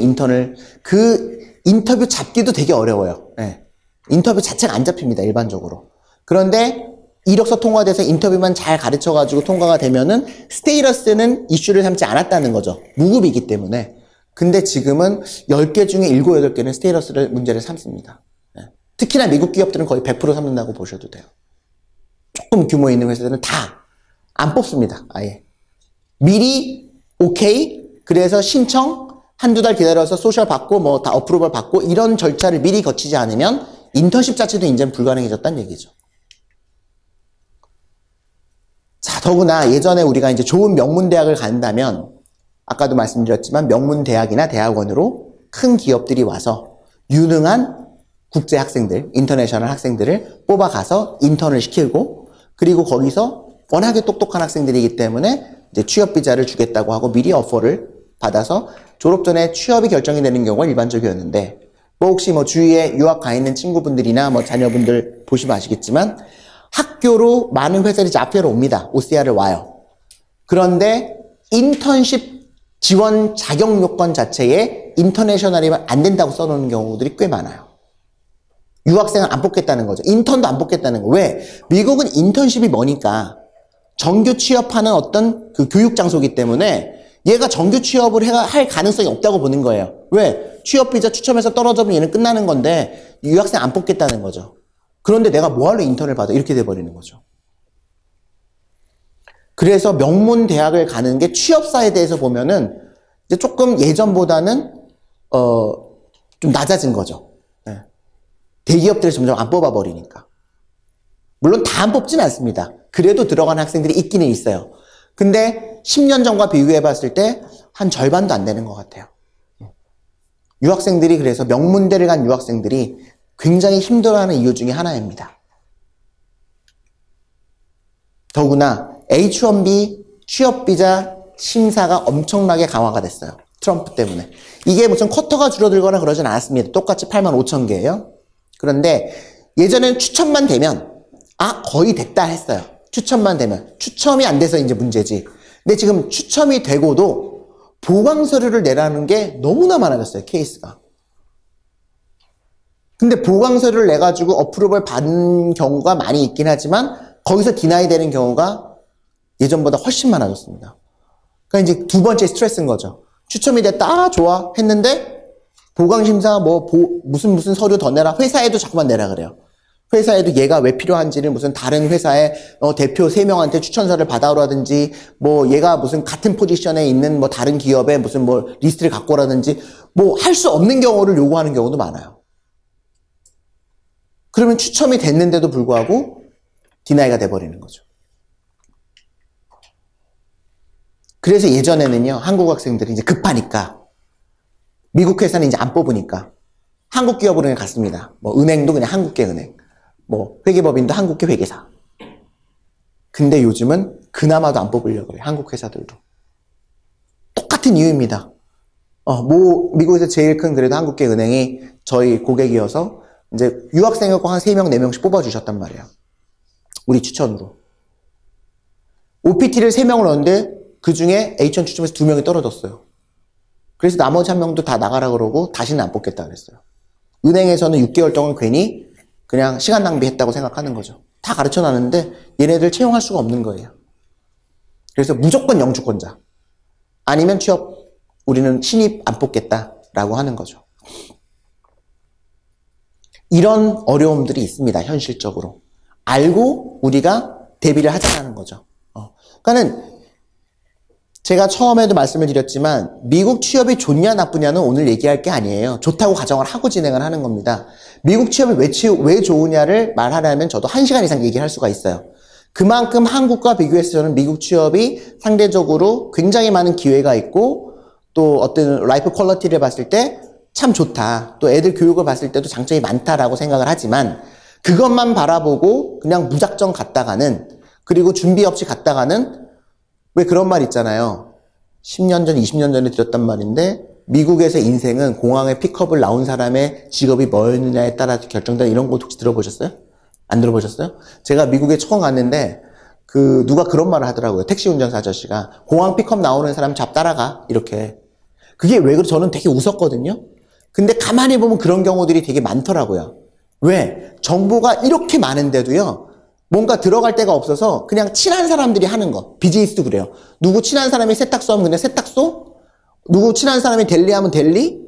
그 인터뷰 잡기도 되게 어려워요. 네. 인터뷰 자체가 안 잡힙니다. 일반적으로. 그런데 이력서 통과돼서 인터뷰만 잘 가르쳐가지고 통과가 되면은 스테이러스는 이슈를 삼지 않았다는 거죠. 무급이기 때문에. 근데 지금은 10개 중에 7, 8개는 스테이러스를 문제를 삼습니다. 네. 특히나 미국 기업들은 거의 100% 삼는다고 보셔도 돼요. 조금 규모 있는 회사들은 다 안 뽑습니다. 아예. 미리 오케이, 그래서 신청 한두 달 기다려서 소셜 받고 뭐 다 어프로벌 받고 이런 절차를 미리 거치지 않으면 인턴십 자체도 이제는 불가능해졌다는 얘기죠. 자, 더구나 예전에 우리가 이제 좋은 명문대학을 간다면 아까도 말씀드렸지만 명문대학이나 대학원으로 큰 기업들이 와서 유능한 국제 학생들, 인터내셔널 학생들을 뽑아가서 인턴을 시키고 그리고 거기서 워낙에 똑똑한 학생들이기 때문에 이제 취업 비자를 주겠다고 하고 미리 오퍼를 받아서 졸업 전에 취업이 결정이 되는 경우가 일반적이었는데 뭐 혹시 뭐 주위에 유학 가 있는 친구분들이나 뭐 자녀분들 보시면 아시겠지만 학교로 많은 회사들이 이제 앞으로 옵니다. OCR을 와요. 그런데 인턴십 지원 자격 요건 자체에 인터내셔널이면 안 된다고 써놓는 경우들이 꽤 많아요. 유학생을 안 뽑겠다는 거죠. 인턴도 안 뽑겠다는 거. 왜? 미국은 인턴십이 뭐니까 정규 취업하는 어떤 그 교육 장소이기 때문에 얘가 정규 취업을 할 가능성이 없다고 보는 거예요. 왜? 취업 비자 추첨해서 떨어지면 얘는 끝나는 건데 유학생 안 뽑겠다는 거죠. 그런데 내가 뭐하러 인턴을 받아? 이렇게 돼버리는 거죠. 그래서 명문 대학을 가는 게 취업사에 대해서 보면은 이제 조금 예전보다는 좀 낮아진 거죠. 네. 대기업들이 점점 안 뽑아버리니까. 물론 다 안 뽑진 않습니다. 그래도 들어간 학생들이 있기는 있어요. 근데 10년 전과 비교해 봤을 때 한 절반도 안 되는 것 같아요. 유학생들이 그래서 명문대를 간 유학생들이 굉장히 힘들어하는 이유 중에 하나입니다. 더구나 H-1B 취업비자 심사가 엄청나게 강화가 됐어요. 트럼프 때문에. 이게 무슨 쿼터가 줄어들거나 그러진 않았습니다. 똑같이 85,000개예요. 그런데 예전에는 추첨만 되면 거의 됐다 했어요. 추첨만 되면. 추첨이 안 돼서 이제 문제지. 근데 지금 추첨이 되고도 보강서류를 내라는 게 너무나 많아졌어요. 케이스가. 근데 보강서류를 내가지고 어프로벌 받은 경우가 많이 있긴 하지만 거기서 디나이 되는 경우가 예전보다 훨씬 많아졌습니다. 그러니까 이제 두 번째 스트레스인 거죠. 추첨이 됐다. 좋아. 했는데 보강심사 무슨 서류 더 내라. 회사에도 자꾸만 내라 그래요. 회사에도 얘가 왜 필요한지를 무슨 다른 회사의 대표 3명한테 추천서를 받아오라든지 뭐 얘가 무슨 같은 포지션에 있는 뭐 다른 기업에 무슨 뭐 리스트를 갖고 오라든지 뭐 할 수 없는 경우를 요구하는 경우도 많아요. 그러면 추첨이 됐는데도 불구하고 디나이가 돼버리는 거죠. 그래서 예전에는요, 한국 학생들이 이제 급하니까 미국 회사는 이제 안 뽑으니까 한국 기업으로 그냥 갔습니다. 뭐 은행도 그냥 한국계 은행, 뭐 회계법인도 한국계 회계사. 근데 요즘은 그나마도 안 뽑으려고 해요. 한국 회사들도. 똑같은 이유입니다. 미국에서 제일 큰 그래도 한국계 은행이 저희 고객이어서 이제 유학생을 한 3명, 4명씩 뽑아주셨단 말이에요. 우리 추천으로. OPT를 3명을 넣었는데 그 중에 H1 추첨에서 2명이 떨어졌어요. 그래서 나머지 1명도 다 나가라 그러고 다시는 안 뽑겠다 그랬어요. 은행에서는 6개월 동안 괜히 그냥 시간 낭비했다고 생각하는 거죠. 다 가르쳐놨는데 얘네들 채용할 수가 없는 거예요. 그래서 무조건 영주권자. 아니면 취업, 우리는 신입 안 뽑겠다라고 하는 거죠. 이런 어려움들이 있습니다. 현실적으로. 알고 우리가 대비를 하자는 거죠. 그러니까는 제가 처음에도 말씀을 드렸지만 미국 취업이 좋냐 나쁘냐는 오늘 얘기할 게 아니에요. 좋다고 가정을 하고 진행을 하는 겁니다. 미국 취업이 왜 좋으냐를 말하려면 저도 1시간 이상 얘기할 수가 있어요. 그만큼 한국과 비교해서 저는 미국 취업이 상대적으로 굉장히 많은 기회가 있고 또 어떤 라이프 퀄리티를 봤을 때 참 좋다. 또 애들 교육을 봤을 때도 장점이 많다라고 생각을 하지만 그것만 바라보고 그냥 무작정 갔다가는 그리고 준비 없이 갔다가는 왜 그런 말 있잖아요. 10년 전, 20년 전에 들었단 말인데 미국에서 인생은 공항에 픽업을 나온 사람의 직업이 뭐였느냐에 따라 결정된다 이런 거 혹시 들어보셨어요? 안 들어보셨어요? 제가 미국에 처음 갔는데 누가 그런 말을 하더라고요. 택시 운전사 아저씨가 공항 픽업 나오는 사람 잡 따라가 이렇게. 그게 왜 그래? 저는 되게 웃었거든요. 근데 가만히 보면 그런 경우들이 되게 많더라고요. 왜? 정보가 이렇게 많은데도요. 뭔가 들어갈 데가 없어서 그냥 친한 사람들이 하는 거. 비즈니스도 그래요. 누구 친한 사람이 세탁소 하면 그냥 세탁소? 누구 친한 사람이 델리 하면 델리?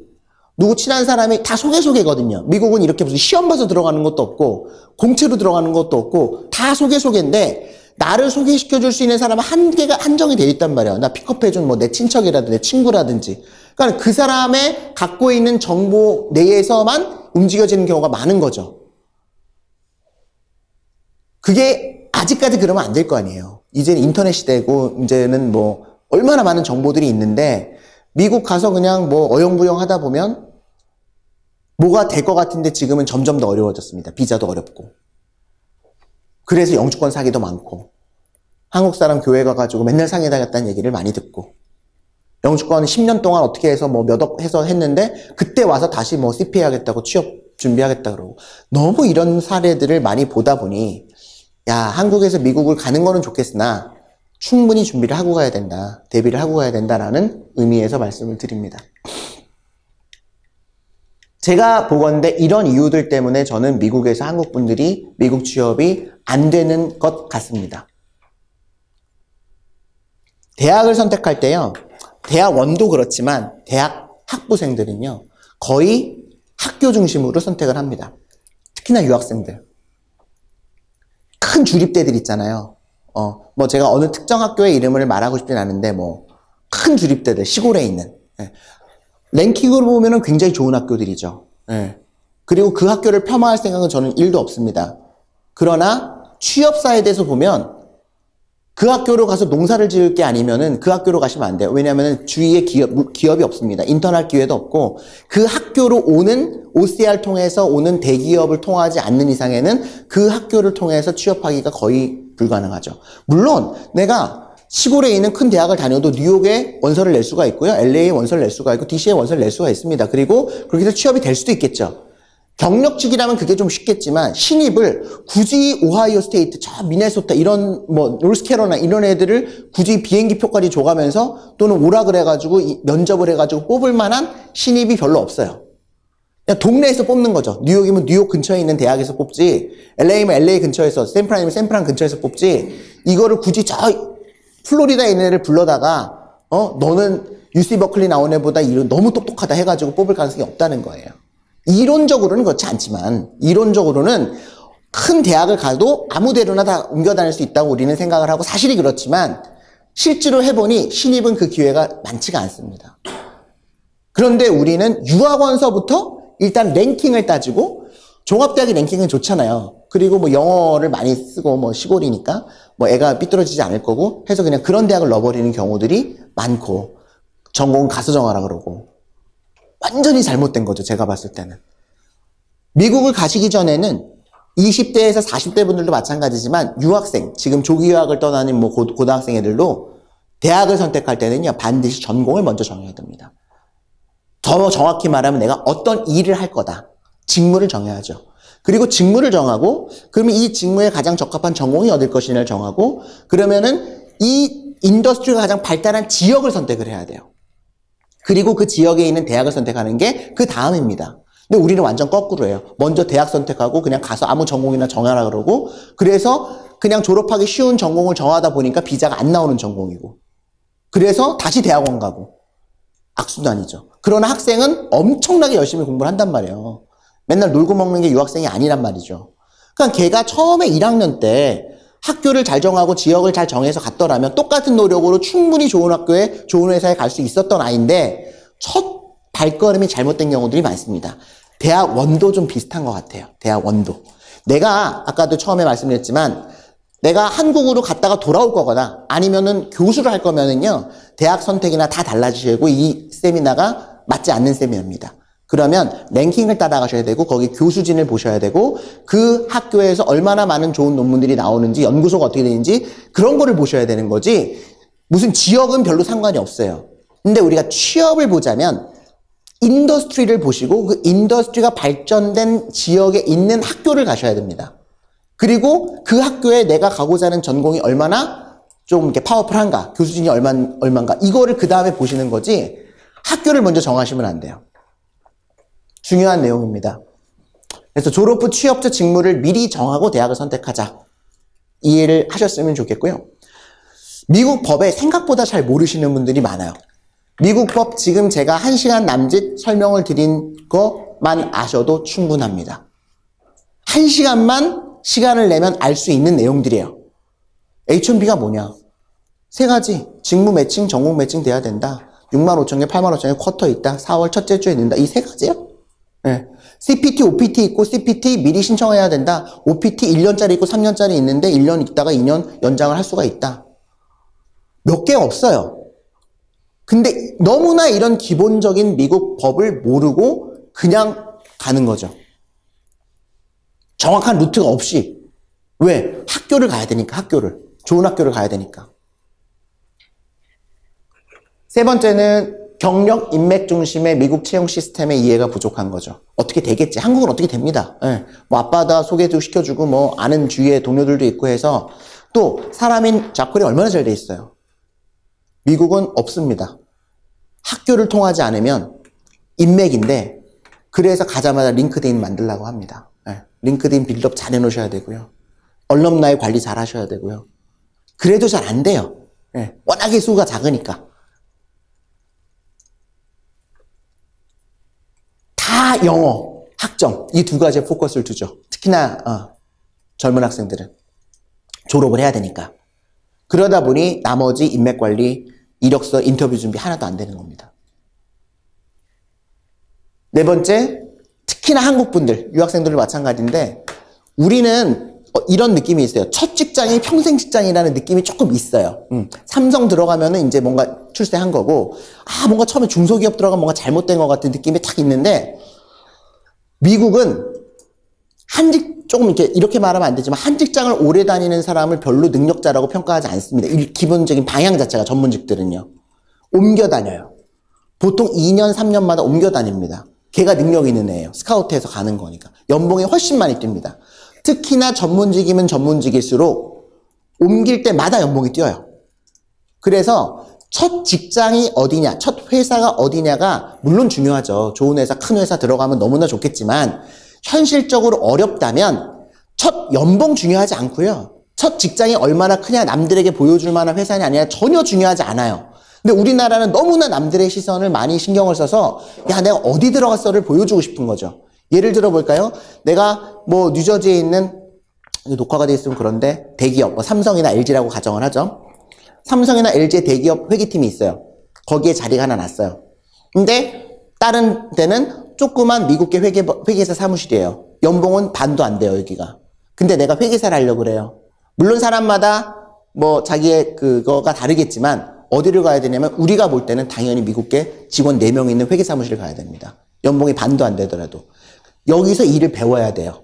누구 친한 사람이 다 소개거든요. 미국은 이렇게 무슨 시험 봐서 들어가는 것도 없고 공채로 들어가는 것도 없고 다 소개인데 나를 소개시켜 줄 수 있는 사람은 한정이 되어 있단 말이야. 나 픽업해준 내 친척이라든지 내 친구라든지. 그러니까 그 사람의 갖고 있는 정보 내에서만 움직여지는 경우가 많은 거죠. 그게 아직까지 그러면 안 될 거 아니에요. 이제는 인터넷 시대고 이제는 얼마나 많은 정보들이 있는데 미국 가서 그냥 어영부영 하다 보면 뭐가 될 것 같은데 지금은 점점 더 어려워졌습니다. 비자도 어렵고. 그래서 영주권 사기도 많고 한국 사람 교회 가가지고 맨날 상해당했다는 얘기를 많이 듣고 영주권 10년 동안 어떻게 해서 몇억 해서 했는데 그때 와서 다시 CPA 하겠다고 취업 준비하겠다 그러고 너무 이런 사례들을 많이 보다 보니 야 한국에서 미국을 가는 거는 좋겠으나 충분히 준비를 하고 가야 된다. 대비를 하고 가야 된다라는 의미에서 말씀을 드립니다. 제가 보건대 이런 이유들 때문에 저는 미국에서 한국 분들이 미국 취업이 안 되는 것 같습니다. 대학을 선택할 때요. 대학원도 그렇지만 대학 학부생들은요. 거의 학교 중심으로 선택을 합니다. 특히나 유학생들. 큰 주립대들 있잖아요. 제가 어느 특정 학교의 이름을 말하고 싶진 않은데 큰 주립대들 시골에 있는 랭킹으로 보면은 굉장히 좋은 학교들이죠. 그리고 그 학교를 폄하할 생각은 저는 1도 없습니다. 그러나 취업사에 대해서 보면 그 학교로 가서 농사를 지을 게 아니면은 그 학교로 가시면 안 돼요. 왜냐하면 주위에 기업이 없습니다. 인턴할 기회도 없고 그 학교로 오는 OCR 통해서 오는 대기업을 통하지 않는 이상에는 그 학교를 통해서 취업하기가 거의 불가능하죠. 물론 내가 시골에 있는 큰 대학을 다녀도 뉴욕에 원서를 낼 수가 있고요. LA에 원서를 낼 수가 있고 DC에 원서를 낼 수가 있습니다. 그리고 그렇게 해서 취업이 될 수도 있겠죠. 경력직이라면 그게 좀 쉽겠지만 신입을 굳이 오하이오 스테이트, 저 미네소타 이런 노스캐롤라이나 이런 애들을 굳이 비행기 표까지 줘가면서 또는 오라 그래가지고 면접을 해가지고 뽑을 만한 신입이 별로 없어요. 그냥 동네에서 뽑는 거죠. 뉴욕이면 뉴욕 근처에 있는 대학에서 뽑지, LA면 LA 근처에서, 샌프란이면 샌프란 근처에서 뽑지, 이거를 굳이 저 플로리다에 있는 애를 불러다가 너는 UC 버클리 나온 애보다 너무 똑똑하다 해가지고 뽑을 가능성이 없다는 거예요. 이론적으로는 그렇지 않지만 이론적으로는 큰 대학을 가도 아무 데로나 다 옮겨 다닐 수 있다고 우리는 생각을 하고 사실이 그렇지만 실제로 해보니 신입은 그 기회가 많지가 않습니다. 그런데 우리는 유학원서부터 일단 랭킹을 따지고 종합대학의 랭킹은 좋잖아요. 그리고 영어를 많이 쓰고 시골이니까 애가 삐뚤어지지 않을 거고 해서 그냥 그런 대학을 넣어버리는 경우들이 많고 전공은 가서 정하라 그러고 완전히 잘못된 거죠. 제가 봤을 때는. 미국을 가시기 전에는 20대에서 40대 분들도 마찬가지지만 유학생, 지금 조기 유학을 떠나는 고등학생 애들도 대학을 선택할 때는요. 반드시 전공을 먼저 정해야 됩니다. 더 정확히 말하면 내가 어떤 일을 할 거다. 직무를 정해야죠. 그리고 직무를 정하고 그러면 이 직무에 가장 적합한 전공이 어딜 것이냐를 정하고 그러면은 이 인더스트리가 가장 발달한 지역을 선택을 해야 돼요. 그리고 그 지역에 있는 대학을 선택하는 게 그 다음입니다. 근데 우리는 완전 거꾸로 해요. 먼저 대학 선택하고 그냥 가서 아무 전공이나 정하라 그러고 그래서 그냥 졸업하기 쉬운 전공을 정하다 보니까 비자가 안 나오는 전공이고 그래서 다시 대학원 가고 악순환이죠. 그러나 학생은 엄청나게 열심히 공부를 한단 말이에요. 맨날 놀고 먹는 게 유학생이 아니란 말이죠. 그러니까 걔가 처음에 1학년 때 학교를 잘 정하고 지역을 잘 정해서 갔더라면 똑같은 노력으로 충분히 좋은 학교에 좋은 회사에 갈 수 있었던 아이인데 첫 발걸음이 잘못된 경우들이 많습니다. 대학원도 좀 비슷한 것 같아요. 대학원도. 내가 아까도 처음에 말씀드렸지만 내가 한국으로 갔다가 돌아올 거거나 아니면은 교수를 할 거면은요 대학 선택이나 다 달라지고 이 세미나가 맞지 않는 세미나입니다. 그러면 랭킹을 따라가셔야 되고 거기 교수진을 보셔야 되고 그 학교에서 얼마나 많은 좋은 논문들이 나오는지 연구소가 어떻게 되는지 그런 거를 보셔야 되는 거지 무슨 지역은 별로 상관이 없어요. 근데 우리가 취업을 보자면 인더스트리를 보시고 그 인더스트리가 발전된 지역에 있는 학교를 가셔야 됩니다. 그리고 그 학교에 내가 가고자 하는 전공이 얼마나 좀 이렇게 파워풀한가 교수진이 얼마인가 이거를 그 다음에 보시는 거지 학교를 먼저 정하시면 안 돼요. 중요한 내용입니다. 그래서 졸업 후 취업자 직무를 미리 정하고 대학을 선택하자. 이해를 하셨으면 좋겠고요. 미국 법에 생각보다 잘 모르시는 분들이 많아요. 미국 법 지금 제가 1시간 남짓 설명을 드린 것만 아셔도 충분합니다. 1시간만 시간을 내면 알 수 있는 내용들이에요. H1B가 뭐냐? 세 가지. 직무 매칭, 전공 매칭 돼야 된다. 65,000개, 85,000개 쿼터 있다. 4월 첫째 주에 넣는다. 이 세 가지요? 네. CPT, OPT 있고 CPT 미리 신청해야 된다. OPT 1년짜리 있고 3년짜리 있는데 1년 있다가 2년 연장을 할 수가 있다. 몇 개 없어요. 근데 너무나 이런 기본적인 미국 법을 모르고 그냥 가는 거죠. 정확한 루트가 없이. 왜? 학교를 가야 되니까, 학교를. 좋은 학교를 가야 되니까. 세 번째는 경력 인맥 중심의 미국 채용 시스템의 이해가 부족한 거죠. 어떻게 되겠지? 한국은 어떻게 됩니다. 예. 뭐 아빠다 소개도 시켜주고 뭐 아는 주위에 동료들도 있고 해서 또 사람인 자콜이 얼마나 잘 돼 있어요. 미국은 없습니다. 학교를 통하지 않으면 인맥인데 그래서 가자마자 링크드인 만들라고 합니다. 예. 링크드인 빌드업 잘 해놓으셔야 되고요. 얼럼나이 관리 잘 하셔야 되고요. 그래도 잘 안 돼요. 예. 워낙에 수가 작으니까. 다 영어, 학점 이 두 가지에 포커스를 두죠. 특히나 젊은 학생들은 졸업을 해야 되니까. 그러다 보니 나머지 인맥관리, 이력서, 인터뷰 준비 하나도 안 되는 겁니다. 네 번째, 특히나 한국분들, 유학생들도 마찬가지인데 우리는 이런 느낌이 있어요. 첫 직장이 평생 직장이라는 느낌이 조금 있어요. 삼성 들어가면은 이제 뭔가 출세한 거고, 뭔가 처음에 중소기업 들어가면 뭔가 잘못된 것 같은 느낌이 딱 있는데, 미국은 조금 이렇게 말하면 안 되지만, 한 직장을 오래 다니는 사람을 별로 능력자라고 평가하지 않습니다. 이 기본적인 방향 자체가 전문직들은요. 옮겨 다녀요. 보통 2년, 3년마다 옮겨 다닙니다. 걔가 능력 있는 애예요. 스카우트해서 가는 거니까. 연봉이 훨씬 많이 뜁니다. 특히나 전문직이면 전문직일수록 옮길 때마다 연봉이 뛰어요. 그래서 첫 직장이 어디냐, 첫 회사가 어디냐가 물론 중요하죠. 좋은 회사, 큰 회사 들어가면 너무나 좋겠지만 현실적으로 어렵다면 첫 연봉 중요하지 않고요. 첫 직장이 얼마나 크냐, 남들에게 보여줄 만한 회사냐 아니냐 전혀 중요하지 않아요. 근데 우리나라는 너무나 남들의 시선을 많이 신경을 써서 야, 내가 어디 들어갔어를 보여주고 싶은 거죠. 예를 들어 볼까요? 내가 뭐 뉴저지에 있는 녹화가 돼 있으면 그런데 대기업, 삼성이나 LG라고 가정을 하죠. 삼성이나 LG의 대기업 회계팀이 있어요. 거기에 자리가 하나 났어요. 근데 다른 데는 조그만 미국계 회계사 사무실이에요. 연봉은 반도 안 돼요, 여기가. 근데 내가 회계사를 하려고 그래요. 물론 사람마다 뭐 자기의 그거가 다르겠지만 어디를 가야 되냐면 우리가 볼 때는 당연히 미국계 직원 4명 있는 회계 사무실을 가야 됩니다. 연봉이 반도 안 되더라도. 여기서 일을 배워야 돼요.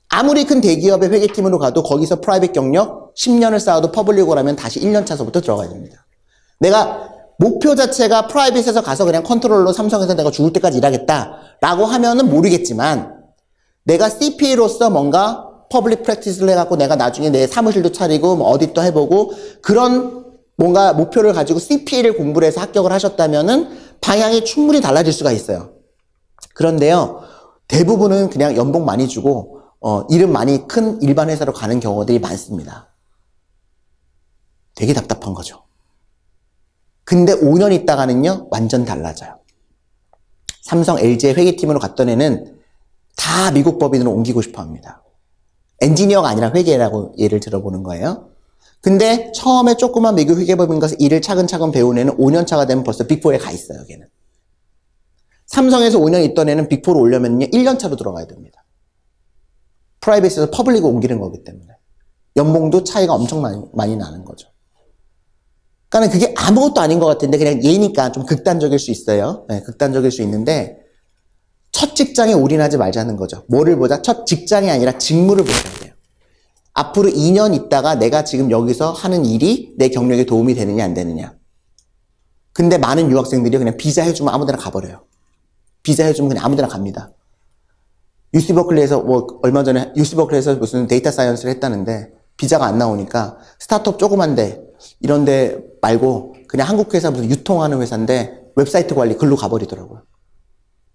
아무리 큰 대기업의 회계팀으로 가도 거기서 프라이빗 경력 10년을 쌓아도 퍼블릭으로라면 다시 1년 차서부터 들어가야 됩니다. 내가 목표 자체가 프라이빗에서 가서 그냥 컨트롤러 삼성에서 내가 죽을 때까지 일하겠다라고 하면은 모르겠지만 내가 CPA로서 뭔가 퍼블릭 프랙티스를 해갖고 내가 나중에 내 사무실도 차리고 뭐 어디도 해보고 그런 뭔가 목표를 가지고 CPA를 공부를 해서 합격을 하셨다면은 방향이 충분히 달라질 수가 있어요. 그런데요, 대부분은 그냥 연봉 많이 주고 이름 많이 큰 일반 회사로 가는 경우들이 많습니다. 되게 답답한 거죠. 근데 5년 있다가는요, 완전 달라져요. 삼성, LG의 회계팀으로 갔던 애는 다 미국 법인으로 옮기고 싶어 합니다. 엔지니어가 아니라 회계라고 예를 들어보는 거예요. 근데 처음에 조그만 미국 회계법인 가서 일을 차근차근 배운 애는 5년 차가 되면 벌써 빅4에 가 있어요, 걔는. 삼성에서 5년 있던 애는 빅4로 오려면요, 1년 차로 들어가야 됩니다. 프라이빗에서 퍼블릭으로 옮기는 거기 때문에. 연봉도 차이가 엄청 많이 나는 거죠. 그러니까 그게 아무것도 아닌 것 같은데 그냥 얘니까 좀 극단적일 수 있어요. 네, 극단적일 수 있는데 첫 직장에 올인하지 말자는 거죠. 뭐를 보자? 첫 직장이 아니라 직무를 보셔야 돼요. 앞으로 2년 있다가 내가 지금 여기서 하는 일이 내 경력에 도움이 되느냐 안 되느냐. 근데 많은 유학생들이 그냥 비자 해주면 아무 데나 가버려요. 비자 해주면 그냥 아무 데나 갑니다. UC 버클리에서 얼마 전에 UC 버클리에서 무슨 데이터 사이언스를 했다는데 비자가 안 나오니까 스타트업 조그만데 이런 데 말고 그냥 한국 회사 무슨 유통하는 회사인데 웹사이트 관리 글로 가버리더라고요.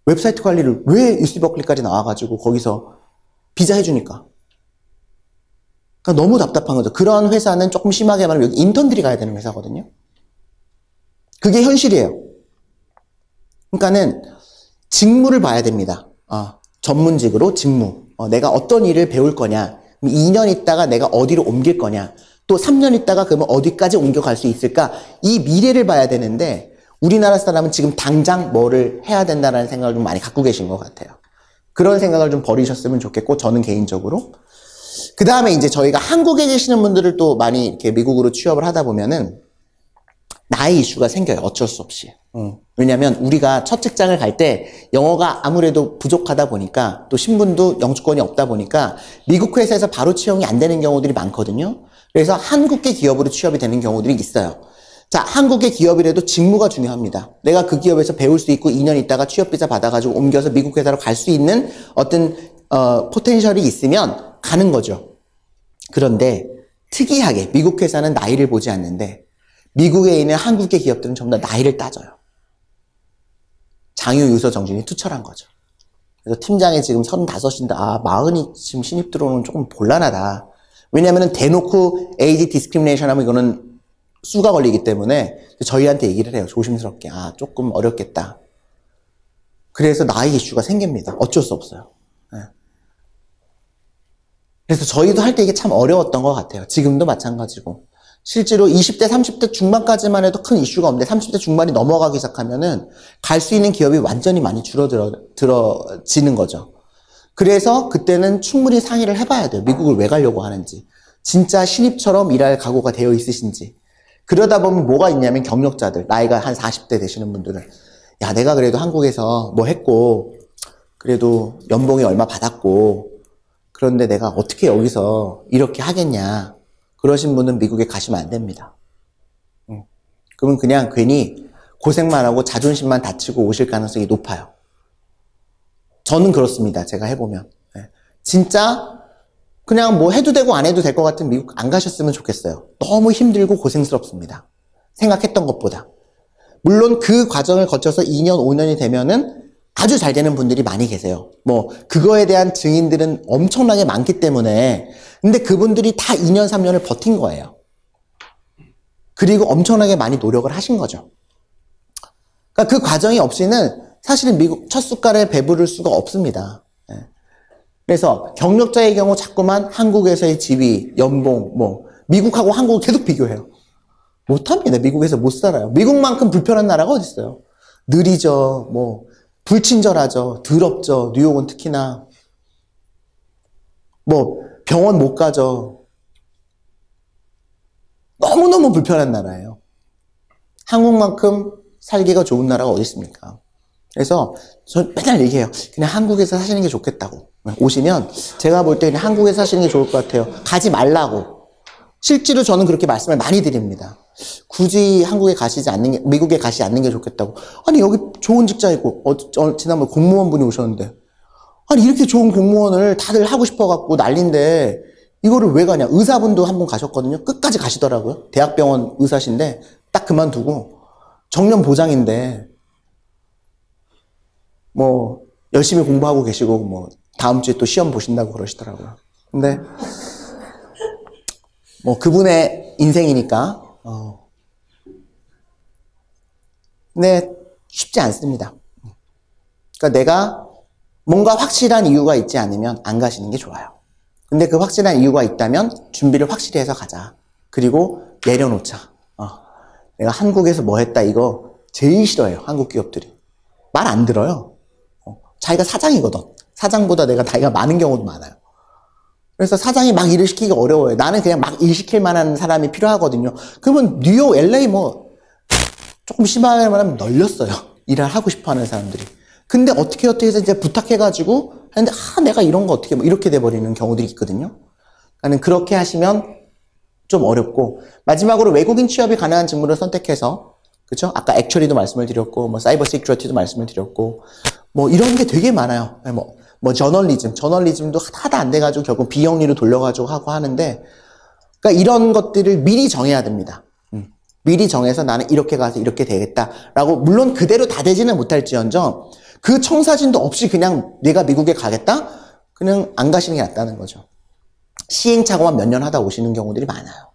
웹사이트 관리를 왜 UC 버클리까지 나와가지고 거기서 비자 해주니까. 그러니까 너무 답답한 거죠. 그런 회사는 조금 심하게 말하면 여기 인턴들이 가야 되는 회사거든요. 그게 현실이에요. 그러니까는 직무를 봐야 됩니다. 전문직으로 직무. 내가 어떤 일을 배울 거냐. 2년 있다가 내가 어디로 옮길 거냐. 또 3년 있다가 그러면 어디까지 옮겨갈 수 있을까? 이 미래를 봐야 되는데 우리나라 사람은 지금 당장 뭐를 해야 된다는 생각을 좀 많이 갖고 계신 것 같아요. 그런 생각을 좀 버리셨으면 좋겠고 저는 개인적으로. 그 다음에 이제 저희가 한국에 계시는 분들을 또 많이 이렇게 미국으로 취업을 하다 보면은 나이 이슈가 생겨요. 어쩔 수 없이. 왜냐면 우리가 첫 직장을 갈 때 영어가 아무래도 부족하다 보니까 또 신분도 영주권이 없다 보니까 미국 회사에서 바로 채용이 안 되는 경우들이 많거든요. 그래서 한국계 기업으로 취업이 되는 경우들이 있어요. 자, 한국계 기업이라도 직무가 중요합니다. 내가 그 기업에서 배울 수 있고 2년 있다가 취업비자 받아가지고 옮겨서 미국 회사로 갈 수 있는 어떤 포텐셜이 있으면 가는 거죠. 그런데 특이하게 미국 회사는 나이를 보지 않는데 미국에 있는 한국계 기업들은 전부 다 나이를 따져요. 장유, 유서, 정준이 투철한 거죠. 그래서 팀장이 지금 35인데 40이 지금 신입 들어오는 조금 곤란하다. 왜냐면은 대놓고 에이지 디스크리미네이션 하면 이거는 수가 걸리기 때문에 저희한테 얘기를 해요. 조심스럽게. 조금 어렵겠다. 그래서 나이 이슈가 생깁니다. 어쩔 수 없어요. 네. 그래서 저희도 할 때 이게 참 어려웠던 것 같아요. 지금도 마찬가지고. 실제로 20대, 30대 중반까지만 해도 큰 이슈가 없는데 30대 중반이 넘어가기 시작하면은 갈 수 있는 기업이 완전히 많이 줄어들어지는 거죠. 그래서 그때는 충분히 상의를 해봐야 돼요. 미국을 왜 가려고 하는지. 진짜 신입처럼 일할 각오가 되어 있으신지. 그러다 보면 뭐가 있냐면 경력자들, 나이가 한 40대 되시는 분들은 야, 내가 그래도 한국에서 뭐 했고 그래도 연봉이 얼마 받았고 그런데 내가 어떻게 여기서 이렇게 하겠냐. 그러신 분은 미국에 가시면 안 됩니다. 그러면 그냥 괜히 고생만 하고 자존심만 다치고 오실 가능성이 높아요. 저는 그렇습니다. 제가 해보면. 진짜 그냥 뭐 해도 되고 안 해도 될 것 같은 미국 안 가셨으면 좋겠어요. 너무 힘들고 고생스럽습니다. 생각했던 것보다. 물론 그 과정을 거쳐서 2년, 5년이 되면은 아주 잘 되는 분들이 많이 계세요. 뭐 그거에 대한 증인들은 엄청나게 많기 때문에 근데 그분들이 다 2년, 3년을 버틴 거예요. 그리고 엄청나게 많이 노력을 하신 거죠. 그러니까 그 과정이 없이는 사실은 미국 첫 숟갈에 배부를 수가 없습니다. 그래서 경력자의 경우 자꾸만 한국에서의 지위, 연봉, 미국하고 한국을 계속 비교해요. 못합니다. 미국에서 못 살아요. 미국만큼 불편한 나라가 어디 있어요. 느리죠. 불친절하죠. 더럽죠. 뉴욕은 특히나. 병원 못 가죠. 너무너무 불편한 나라예요. 한국만큼 살기가 좋은 나라가 어디 있습니까? 그래서 저 맨날 얘기해요. 그냥 한국에서 사시는 게 좋겠다고. 오시면 제가 볼 때 그냥 한국에서 사시는 게 좋을 것 같아요. 가지 말라고. 실제로 저는 그렇게 말씀을 많이 드립니다. 굳이 한국에 가시지 않는 게, 미국에 가시지 않는 게 좋겠다고. 아니, 여기 좋은 직장이고, 지난번에 공무원분이 오셨는데, 아니, 이렇게 좋은 공무원을 다들 하고 싶어갖고 난린데, 이거를 왜 가냐. 의사분도 한 분 가셨거든요. 끝까지 가시더라고요. 대학병원 의사신데, 딱 그만두고, 정년 보장인데, 열심히 공부하고 계시고, 다음 주에 또 시험 보신다고 그러시더라고요. 근데 뭐 그분의 인생이니까 근데 쉽지 않습니다. 그러니까 내가 뭔가 확실한 이유가 있지 않으면 안 가시는 게 좋아요. 근데 그 확실한 이유가 있다면 준비를 확실히 해서 가자. 그리고 내려놓자. 내가 한국에서 뭐 했다 이거 제일 싫어해요. 한국 기업들이. 말 안 들어요. 자기가 사장이거든. 사장보다 내가 나이가 많은 경우도 많아요. 그래서 사장이 막 일을 시키기 어려워요. 나는 그냥 막 일 시킬 만한 사람이 필요하거든요. 그러면 뉴욕, LA 뭐 조금 심하게 말하면 널렸어요. 일을 하고 싶어 하는 사람들이. 근데 어떻게 해서 이제 부탁해가지고 하는데 내가 이런 거 어떻게 뭐 이렇게 돼버리는 경우들이 있거든요. 그러니까 그렇게 하시면 좀 어렵고 마지막으로 외국인 취업이 가능한 직무를 선택해서 그렇죠? 아까 액츄얼리도 말씀을 드렸고 뭐 사이버 시큐리티도 말씀을 드렸고 뭐 이런 게 되게 많아요. 뭐 저널리즘도 하다 안 돼가지고 결국 비영리로 돌려가지고 하고 하는데 그러니까 이런 것들을 미리 정해야 됩니다. 미리 정해서 나는 이렇게 가서 이렇게 되겠다라고 물론 그대로 다 되지는 못할지언정 그 청사진도 없이 그냥 내가 미국에 가겠다? 그냥 안 가시는 게 낫다는 거죠. 시행착오만 몇 년 하다 오시는 경우들이 많아요.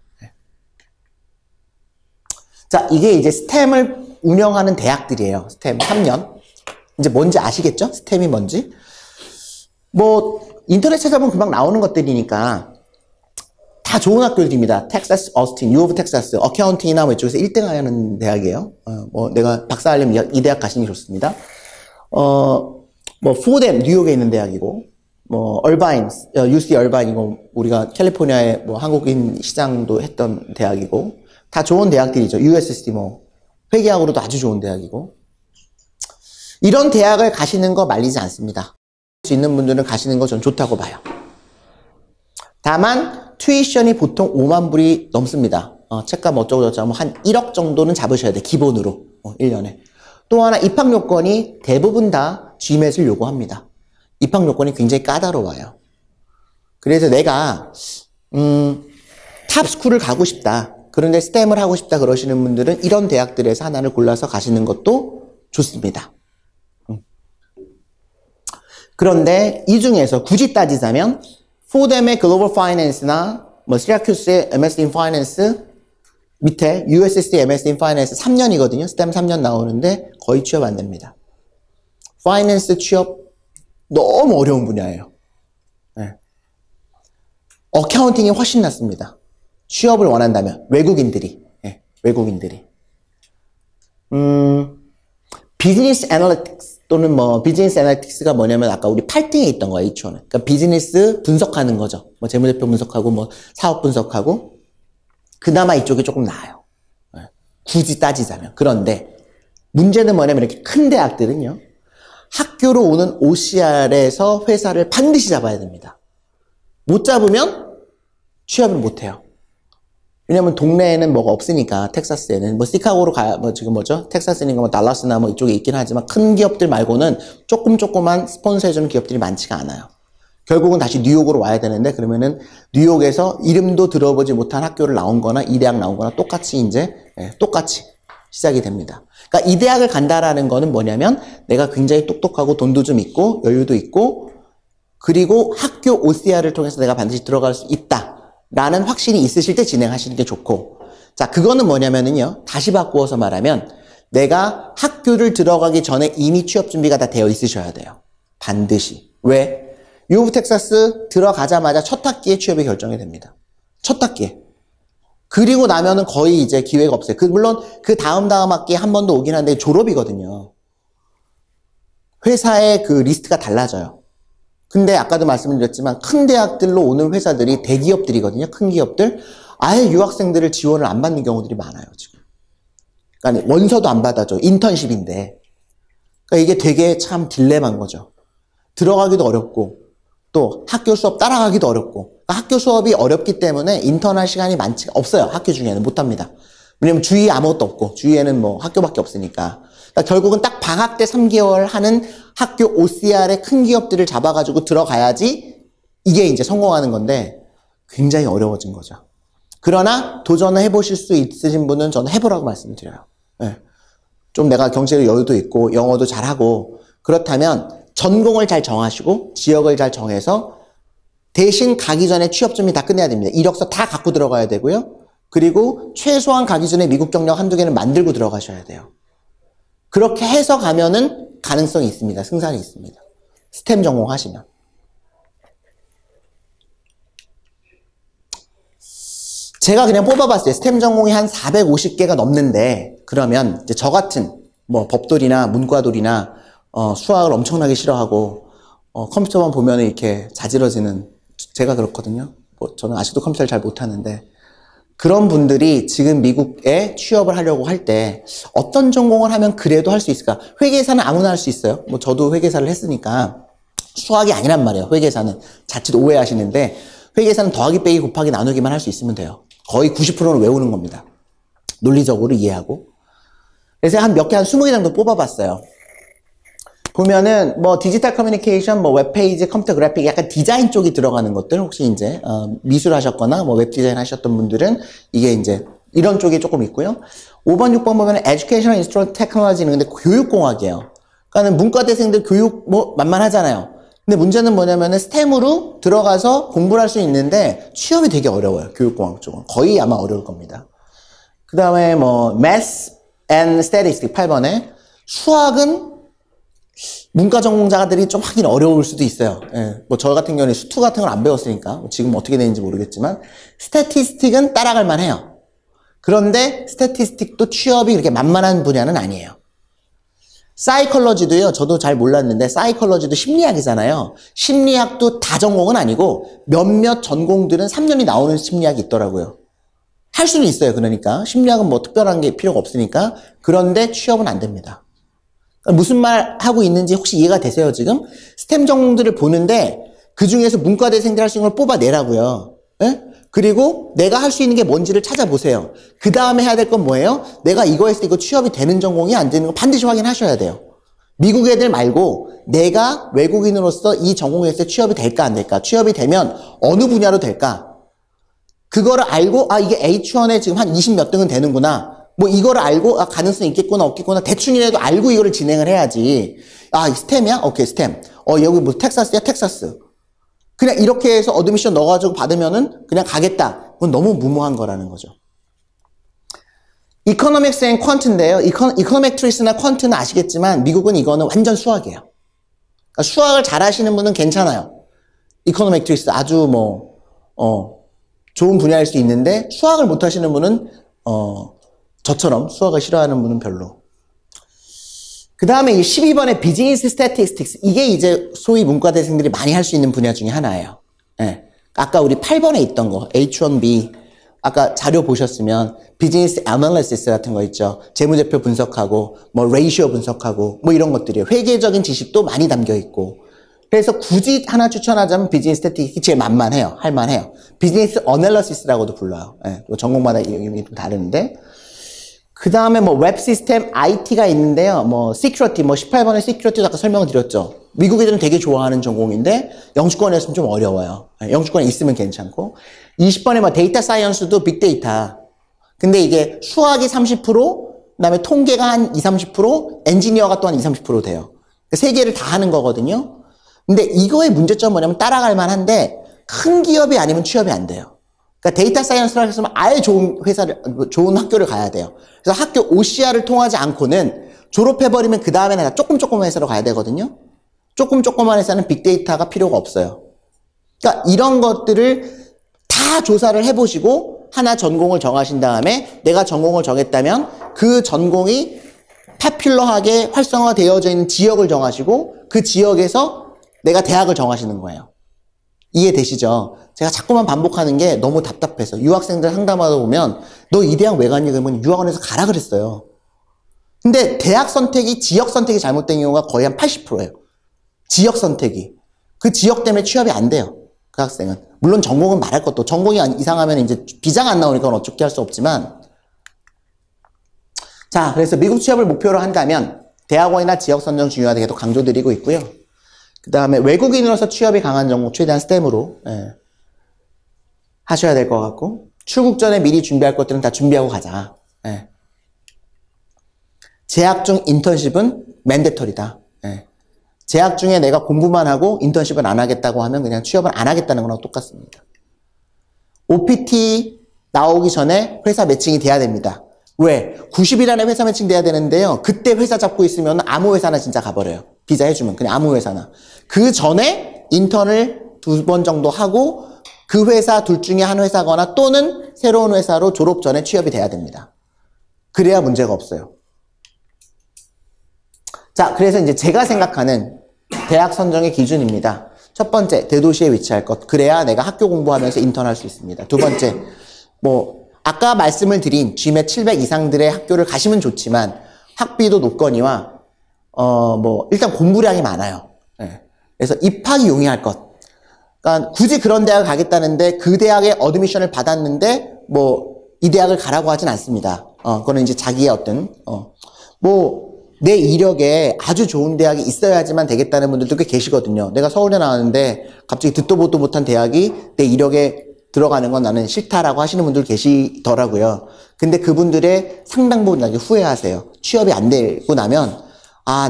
자, 이게 이제 스템을 운영하는 대학들이에요. 스템 3년. 이제 뭔지 아시겠죠? 스템이 뭔지. 뭐 인터넷 찾아보면 금방 나오는 것들이니까 다 좋은 학교들입니다. 텍사스, 어스틴, U 오브 텍사스, 어카운팅이나 뭐 이쪽에서 1등 하는 대학이에요. 뭐 내가 박사하려면 이 대학 가시는 게 좋습니다. 뭐 포뎀, 뉴욕에 있는 대학이고, 뭐 얼바인, UC 얼바인이고, 우리가 캘리포니아에 뭐 한국인 시장도 했던 대학이고, 다 좋은 대학들이죠. USC 뭐 회계학으로도 아주 좋은 대학이고, 이런 대학을 가시는 거 말리지 않습니다. 수 있는 분들은 가시는 거 전 좋다고 봐요. 다만 튜이션이 보통 5만 불이 넘습니다. 책값 어쩌고 저쩌고 하면 한 1억 정도는 잡으셔야 돼. 기본으로 1년에. 또 하나 입학 요건이 대부분 다 GMAT을 요구합니다. 입학 요건이 굉장히 까다로워요. 그래서 내가 탑스쿨을 가고 싶다. 그런데 스템을 하고 싶다 그러시는 분들은 이런 대학들에서 하나를 골라서 가시는 것도 좋습니다. 그런데 이 중에서 굳이 따지자면 포뎀의 글로벌 파이낸스나 뭐 시라큐스의 MSc in Finance 밑에 USC MSc in Finance 3년이거든요. 스템 3년 나오는데 거의 취업 안 됩니다. 파이낸스 취업 너무 어려운 분야예요. 네. 어카운팅이 훨씬 낫습니다. 취업을 원한다면 외국인들이 네. 외국인들이 비즈니스 애널리틱스 또는 뭐 비즈니스 애널리틱스가 뭐냐면 아까 우리 8등에 있던 거예요. H1은. 그러니까 비즈니스 분석하는 거죠. 뭐 재무제표 분석하고 뭐 사업 분석하고 그나마 이쪽이 조금 나아요. 네. 굳이 따지자면. 그런데 문제는 뭐냐면 이렇게 큰 대학들은요. 학교로 오는 OCR에서 회사를 반드시 잡아야 됩니다. 못 잡으면 취업을 못 해요. 왜냐면 동네에는 뭐가 없으니까 텍사스에는 뭐 시카고로 가야 뭐 지금 뭐죠? 텍사스니까 뭐 달라스나 뭐 이쪽에 있긴 하지만 큰 기업들 말고는 조그만 스폰서해주는 기업들이 많지가 않아요. 결국은 다시 뉴욕으로 와야 되는데 그러면은 뉴욕에서 이름도 들어보지 못한 학교를 나온 거나 이 대학 나온 거나 똑같이 이제 똑같이 시작이 됩니다. 그러니까 이 대학을 간다라는 거는 뭐냐면 내가 굉장히 똑똑하고 돈도 좀 있고 여유도 있고 그리고 학교 OCR을 통해서 내가 반드시 들어갈 수 있다. 라는 확신이 있으실 때 진행하시는 게 좋고 자 그거는 뭐냐면은요 다시 바꾸어서 말하면 내가 학교를 들어가기 전에 이미 취업 준비가 다 되어 있으셔야 돼요. 반드시. 왜? U 오브 텍사스 들어가자마자 첫 학기에 취업이 결정이 됩니다. 첫 학기에. 그리고 나면은 거의 이제 기회가 없어요. 물론 그 다음 학기에 한 번 더 오긴 하는데 졸업이거든요. 회사의 그 리스트가 달라져요. 근데 아까도 말씀드렸지만 큰 대학들로 오는 회사들이 대기업들이거든요. 큰 기업들. 아예 유학생들을 지원을 안 받는 경우들이 많아요. 지금. 그러니까 원서도 안 받아줘. 인턴십인데. 그러니까 이게 되게 참 딜레마인 거죠. 들어가기도 어렵고 또 학교 수업 따라가기도 어렵고 그러니까 학교 수업이 어렵기 때문에 인턴할 시간이 없어요. 학교 중에는 못합니다. 왜냐면 주위에 아무것도 없고 주위에는 뭐 학교밖에 없으니까. 그러니까 결국은 딱 방학 때 3개월 하는 학교 OCR의 큰 기업들을 잡아가지고 들어가야지 이게 이제 성공하는 건데 굉장히 어려워진 거죠. 그러나 도전을 해보실 수 있으신 분은 저는 해보라고 말씀드려요. 네. 좀 내가 경제적 여유도 있고 영어도 잘하고 그렇다면 전공을 잘 정하시고 지역을 잘 정해서 대신 가기 전에 취업준비 다 끝내야 됩니다. 이력서 다 갖고 들어가야 되고요. 그리고 최소한 가기 전에 미국 경력 한두 개는 만들고 들어가셔야 돼요. 그렇게 해서 가면은 가능성이 있습니다. 승산이 있습니다. 스템 전공하시면. 제가 그냥 뽑아봤어요. 스템 전공이 한 450개가 넘는데, 그러면 이제 저 같은 뭐 법돌이나 문과돌이나 수학을 엄청나게 싫어하고 컴퓨터만 보면 이렇게 자지러지는, 제가 그렇거든요. 뭐 저는 아직도 컴퓨터를 잘 못하는데, 그런 분들이 지금 미국에 취업을 하려고 할 때 어떤 전공을 하면 그래도 할 수 있을까? 회계사는 아무나 할 수 있어요. 뭐 저도 회계사를 했으니까. 수학이 아니란 말이에요. 회계사는. 자칫 오해하시는데, 회계사는 더하기 빼기 곱하기 나누기만 할 수 있으면 돼요. 거의 90%는 외우는 겁니다. 논리적으로 이해하고. 그래서 한 몇 개, 한 20개 정도 뽑아봤어요. 보면은 뭐 디지털 커뮤니케이션, 뭐 웹페이지, 컴퓨터 그래픽, 약간 디자인 쪽이 들어가는 것들, 혹시 이제 미술 하셨거나 뭐 웹디자인 하셨던 분들은 이게 이제 이런 쪽이 조금 있고요. 5번, 6번 보면은 Educational Instrument Technology는 근데 교육공학이에요. 그러니까는 문과대생들 교육 뭐 만만하잖아요. 근데 문제는 뭐냐면은 스템으로 들어가서 공부를 할 수 있는데 취업이 되게 어려워요. 교육공학 쪽은. 거의 아마 어려울 겁니다. 그 다음에 뭐 Math and Statistics 8번에 수학은 문과 전공자들이 좀 하긴 어려울 수도 있어요. 예, 뭐 저 같은 경우는 수투 같은 걸 안 배웠으니까 지금 어떻게 되는지 모르겠지만 스태티스틱은 따라갈 만해요. 그런데 스태티스틱도 취업이 그렇게 만만한 분야는 아니에요. 사이컬러지도요. 저도 잘 몰랐는데 사이컬러지도 심리학이잖아요. 심리학도 다 전공은 아니고 몇몇 전공들은 3년이 나오는 심리학이 있더라고요. 할 수는 있어요. 그러니까 심리학은 뭐 특별한 게 필요가 없으니까. 그런데 취업은 안 됩니다. 무슨 말 하고 있는지 혹시 이해가 되세요, 지금? 스템 전공들을 보는데 그 중에서 문과대생들 할 수 있는 걸 뽑아내라고요. 예? 그리고 내가 할 수 있는 게 뭔지를 찾아보세요. 그 다음에 해야 될 건 뭐예요? 내가 이거 했을 때 이거 취업이 되는 전공이 안 되는 거 반드시 확인하셔야 돼요. 미국 애들 말고 내가 외국인으로서 이 전공했을 때 취업이 될까 안 될까? 취업이 되면 어느 분야로 될까? 그거를 알고 아 이게 H1에 지금 한 20 몇 등은 되는구나. 뭐 이거를 알고 아 가능성이 있겠구나 없겠구나 대충이라도 알고 이거를 진행을 해야지. 아 스템이야? 오케이 스템. 여기 뭐 텍사스야? 텍사스. 그냥 이렇게 해서 어드미션 넣어가지고 받으면은 그냥 가겠다. 그건 너무 무모한 거라는 거죠. 이코노믹스 앤 퀀트인데요. 이코노메트리스나 퀀트는 아시겠지만 미국은 이거는 완전 수학이에요. 그러니까 수학을 잘 하시는 분은 괜찮아요. 이코노메트리스 아주 뭐 좋은 분야일 수 있는데 수학을 못 하시는 분은 저처럼 수학을 싫어하는 분은 별로. 그 다음에 이 12번의 비즈니스 스태티스틱스 이게 이제 소위 문과대생들이 많이 할 수 있는 분야 중에 하나예요. 예. 아까 우리 8번에 있던 거 H1B 아까 자료 보셨으면 비즈니스 애널리시스 같은 거 있죠. 재무제표 분석하고 뭐 레이시오 분석하고 뭐 이런 것들이에요. 회계적인 지식도 많이 담겨 있고 그래서 굳이 하나 추천하자면 비즈니스 스태티스틱이 제일 만만해요. 할만해요. 비즈니스 애널리시스라고도 불러요. 예. 전공마다 이름이 좀 다른데 그 다음에 뭐 웹 시스템 IT가 있는데요. 뭐 시큐리티 뭐 18번의 시큐리티도 아까 설명을 드렸죠. 미국 애들은 되게 좋아하는 전공인데 영주권이었으면 좀 어려워요. 영주권에 있으면 괜찮고 20번에 뭐 데이터 사이언스도 빅데이터. 근데 이게 수학이 30% 그다음에 통계가 한 20-30% 엔지니어가 또한 20-30% 돼요. 세 개를 다 하는 거거든요. 근데 이거의 문제점은 뭐냐면 따라갈 만한데 큰 기업이 아니면 취업이 안 돼요. 그러니까 데이터 사이언스를 하셨으면 아예 좋은 회사를, 좋은 학교를 가야 돼요. 그래서 학교 OCR을 통하지 않고는 졸업해버리면 그 다음에는 다 조금 회사로 가야 되거든요. 조금한 회사는 빅데이터가 필요가 없어요. 그러니까 이런 것들을 다 조사를 해보시고 하나 전공을 정하신 다음에 내가 전공을 정했다면 그 전공이 파퓰러하게 활성화되어져 있는 지역을 정하시고 그 지역에서 내가 대학을 정하시는 거예요. 이해되시죠? 제가 자꾸만 반복하는 게 너무 답답해서 유학생들 상담하다 보면 너 이 대학 왜 갔니? 그러면 유학원에서 가라 그랬어요. 근데 대학 선택이 지역 선택이 잘못된 경우가 거의 한 80%예요. 지역 선택이. 그 지역 때문에 취업이 안 돼요. 그 학생은. 물론 전공은 말할 것도 전공이 이상하면 이제 비자가 안 나오니까 어떻게 할 수 없지만 자 그래서 미국 취업을 목표로 한다면 대학원이나 지역 선정 중요하다 계속 강조드리고 있고요. 그 다음에 외국인으로서 취업이 강한 전공 최대한 스템으로 하셔야 될 것 같고 출국 전에 미리 준비할 것들은 다 준비하고 가자. 재학 중 인턴십은 맨데터리다. 재학 중에 내가 공부만 하고 인턴십을 안 하겠다고 하면 그냥 취업을 안 하겠다는 거랑 똑같습니다. OPT 나오기 전에 회사 매칭이 돼야 됩니다. 왜? 90일 안에 회사 매칭 돼야 되는데요. 그때 회사 잡고 있으면 아무 회사나 진짜 가버려요. 비자 해주면 그냥 아무 회사나. 그 전에 인턴을 2번 정도 하고 그 회사 둘 중에 한 회사거나 또는 새로운 회사로 졸업 전에 취업이 돼야 됩니다. 그래야 문제가 없어요. 자, 그래서 이제 제가 생각하는 대학 선정의 기준입니다. 첫 번째, 대도시에 위치할 것. 그래야 내가 학교 공부하면서 인턴할 수 있습니다. 두 번째, 아까 말씀을 드린 GMAT 700 이상들의 학교를 가시면 좋지만 학비도 높거니와 일단 공부량이 많아요. 네. 그래서 입학이 용이할 것. 그러니까 굳이 그런 대학을 가겠다는데 그 대학에 어드미션을 받았는데 이 대학을 가라고 하진 않습니다. 그거는 이제 자기의 어떤 내 이력에 아주 좋은 대학이 있어야지만 되겠다는 분들도 꽤 계시거든요. 내가 서울에 나왔는데 갑자기 듣도 보도 못한 대학이 내 이력에 들어가는 건 나는 싫다라고 하시는 분들 계시더라고요. 근데 그분들의 상당 부분 나중에 후회하세요. 취업이 안 되고 나면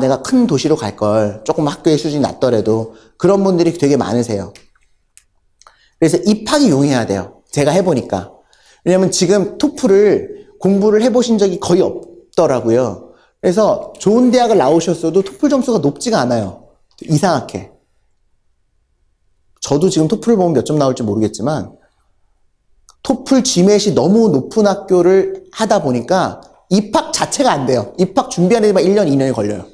내가 큰 도시로 갈 걸, 조금 학교의 수준이 낮더라도 그런 분들이 되게 많으세요. 그래서 입학이 용이해야 돼요. 제가 해보니까. 왜냐면 지금 토플을 공부를 해보신 적이 거의 없더라고요. 그래서 좋은 대학을 나오셨어도 토플 점수가 높지가 않아요. 이상하게. 저도 지금 토플을 보면 몇 점 나올지 모르겠지만 토플 GMAT이 너무 높은 학교를 하다 보니까 입학 자체가 안 돼요. 입학 준비하는 데만 1년, 2년이 걸려요.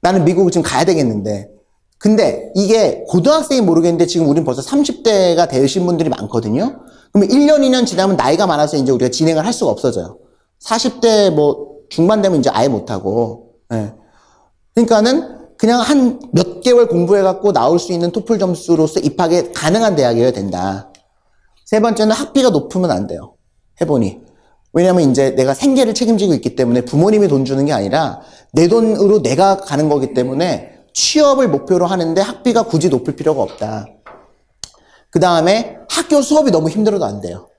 나는 미국을 지금 가야 되겠는데. 근데 이게 고등학생이 모르겠는데 지금 우린 벌써 30대가 되신 분들이 많거든요. 그러면 1년, 2년 지나면 나이가 많아서 이제 우리가 진행을 할 수가 없어져요. 40대 중반 되면 이제 아예 못하고. 예. 그러니까는 그냥 한 몇 개월 공부해갖고 나올 수 있는 토플 점수로서 입학에 가능한 대학이어야 된다. 세 번째는 학비가 높으면 안 돼요. 해보니. 왜냐면 이제 내가 생계를 책임지고 있기 때문에 부모님이 돈 주는 게 아니라 내 돈으로 내가 가는 거기 때문에 취업을 목표로 하는데 학비가 굳이 높을 필요가 없다. 그 다음에 학교 수업이 너무 힘들어도 안 돼요.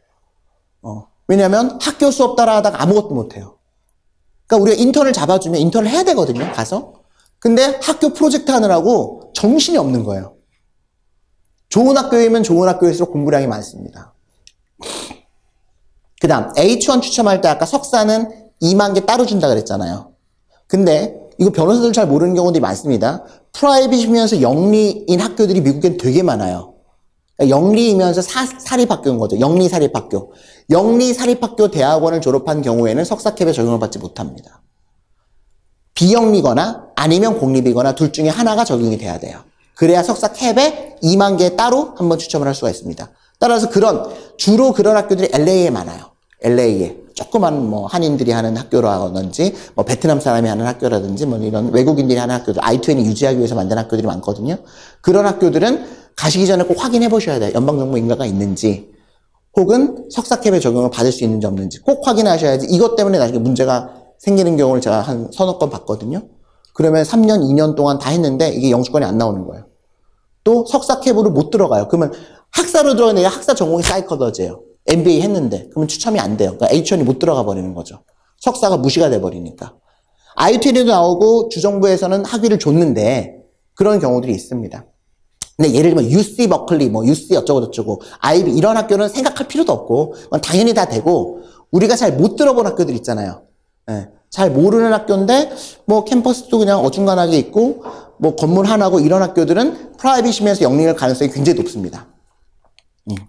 왜냐면 학교 수업 따라 하다가 아무것도 못 해요. 그러니까 우리가 인턴을 잡아주면 인턴을 해야 되거든요. 가서. 근데 학교 프로젝트 하느라고 정신이 없는 거예요. 좋은 학교이면 좋은 학교일수록 공부량이 많습니다. 그 다음 H1 추첨할 때 아까 석사는 2만 개 따로 준다 그랬잖아요. 근데 이거 변호사들 잘 모르는 경우들이 많습니다. 프라이빗이면서 영리인 학교들이 미국엔 되게 많아요. 영리이면서 사립학교인 거죠. 영리사립학교. 영리사립학교 대학원을 졸업한 경우에는 석사캡에 적용을 받지 못합니다. 비영리거나 아니면 공립이거나 둘 중에 하나가 적용이 돼야 돼요. 그래야 석사캡에 2만 개 따로 한번 추첨을 할 수가 있습니다. 따라서 주로 그런 학교들이 LA에 많아요. LA에. 조그만 한인들이 하는 학교라든지 베트남 사람이 하는 학교라든지 이런 외국인들이 하는 학교들, I-20 유지하기 위해서 만든 학교들이 많거든요. 그런 학교들은 가시기 전에 꼭 확인해 보셔야 돼요. 연방정부 인가가 있는지 혹은 석사캡에 적용을 받을 수 있는지 없는지 꼭 확인하셔야지. 이것 때문에 나중에 문제가 생기는 경우를 제가 한 서너 건 봤거든요. 그러면 3년, 2년 동안 다 했는데 이게 영주권이 안 나오는 거예요. 또 석사캡으로 못 들어가요. 그러면 학사로 들어가는 학사 전공이 사이코로지예요. MBA 했는데 그러면 추첨이 안 돼요. 그러니까 H1이 못 들어가 버리는 거죠. 석사가 무시가 돼 버리니까. I-20도 나오고 주정부에서는 학위를 줬는데 그런 경우들이 있습니다. 근데 예를 들면 UC 버클리, UC 어쩌고저쩌고, IB 이런 학교는 생각할 필요도 없고 당연히 다 되고 우리가 잘 못 들어본 학교들 있잖아요. 네. 잘 모르는 학교인데 캠퍼스도 그냥 어중간하게 있고 건물 하나고 이런 학교들은 프라이빗이면서 영리할 가능성이 굉장히 높습니다.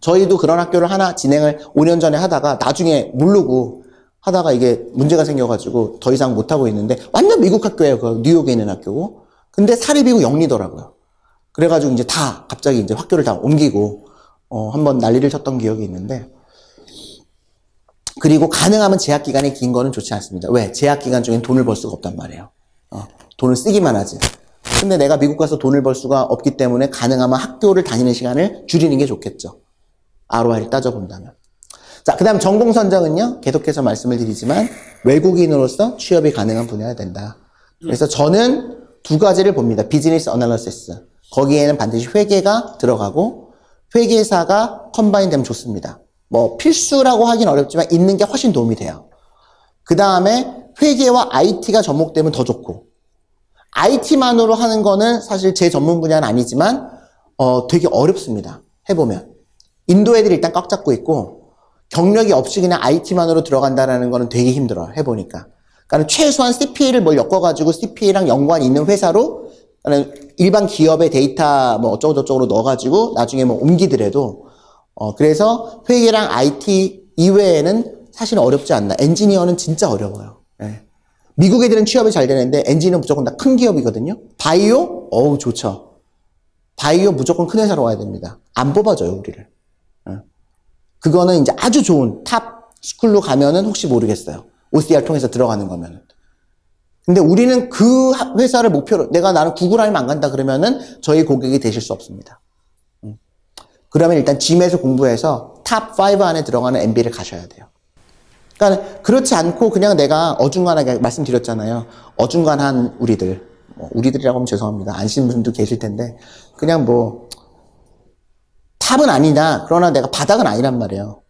저희도 그런 학교를 하나 진행을 5년 전에 하다가 나중에 모르고 하다가 이게 문제가 생겨가지고 더 이상 못하고 있는데 완전 미국 학교예요. 그 뉴욕에 있는 학교고. 근데 사립이고 영리더라고요. 그래가지고 이제 다 갑자기 이제 학교를 다 옮기고 한번 난리를 쳤던 기억이 있는데 그리고 가능하면 재학 기간이 긴 거는 좋지 않습니다. 왜? 재학 기간 중엔 돈을 벌 수가 없단 말이에요. 돈을 쓰기만 하지. 근데 내가 미국 가서 돈을 벌 수가 없기 때문에 가능하면 학교를 다니는 시간을 줄이는 게 좋겠죠. ROI를 따져본다면. 자, 그 다음 전공 선정은요. 계속해서 말씀을 드리지만 외국인으로서 취업이 가능한 분야가 된다. 그래서 저는 두 가지를 봅니다. 비즈니스 어널리시스. 거기에는 반드시 회계가 들어가고 회계사가 컴바인 되면 좋습니다. 필수라고 하긴 어렵지만 있는 게 훨씬 도움이 돼요. 그 다음에 회계와 IT가 접목되면 더 좋고 IT만으로 하는 거는 사실 제 전문 분야는 아니지만 되게 어렵습니다. 해보면. 인도 애들이 일단 꽉 잡고 있고 경력이 없이 그냥 IT만으로 들어간다는 거는 되게 힘들어요. 해보니까. 그러니까 최소한 CPA를 뭘 엮어가지고 CPA랑 연관이 있는 회사로 일반 기업의 데이터 뭐 어쩌고저쩌고로 넣어가지고 나중에 뭐 옮기더라도 그래서 회계랑 IT 이외에는 사실 어렵지 않나. 엔지니어는 진짜 어려워요. 예. 미국 애들은 취업이 잘 되는데 엔지니어 무조건 다 큰 기업이거든요. 바이오? 어우 좋죠. 바이오 무조건 큰 회사로 와야 됩니다. 안 뽑아줘요 우리를. 예. 그거는 이제 아주 좋은 탑 스쿨로 가면은 혹시 모르겠어요. OCR 통해서 들어가는 거면은. 근데 우리는 그 회사를 목표로 나는 구글 아니면 안 간다 그러면은 저희 고객이 되실 수 없습니다. 그러면 일단 GM에서 공부해서 탑 5 안에 들어가는 MBA를 가셔야 돼요. 그러니까 그렇지 않고 그냥 내가 어중간하게 말씀드렸잖아요. 어중간한 우리들, 우리들이라고 하면 죄송합니다. 아시는 분도 계실 텐데 그냥 뭐 탑은 아니다. 그러나 내가 바닥은 아니란 말이에요.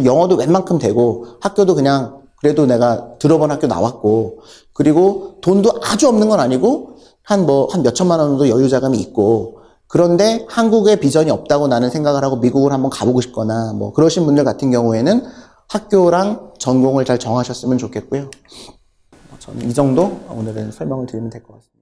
영어도 웬만큼 되고 학교도 그냥 그래도 내가 들어본 학교 나왔고 그리고 돈도 아주 없는 건 아니고 한 몇천만 원 정도 여유 자금이 있고 그런데 한국에 비전이 없다고 나는 생각을 하고 미국을 한번 가보고 싶거나 뭐 그러신 분들 같은 경우에는 학교랑 전공을 잘 정하셨으면 좋겠고요. 저는 이 정도 오늘은 설명을 드리면 될 것 같습니다.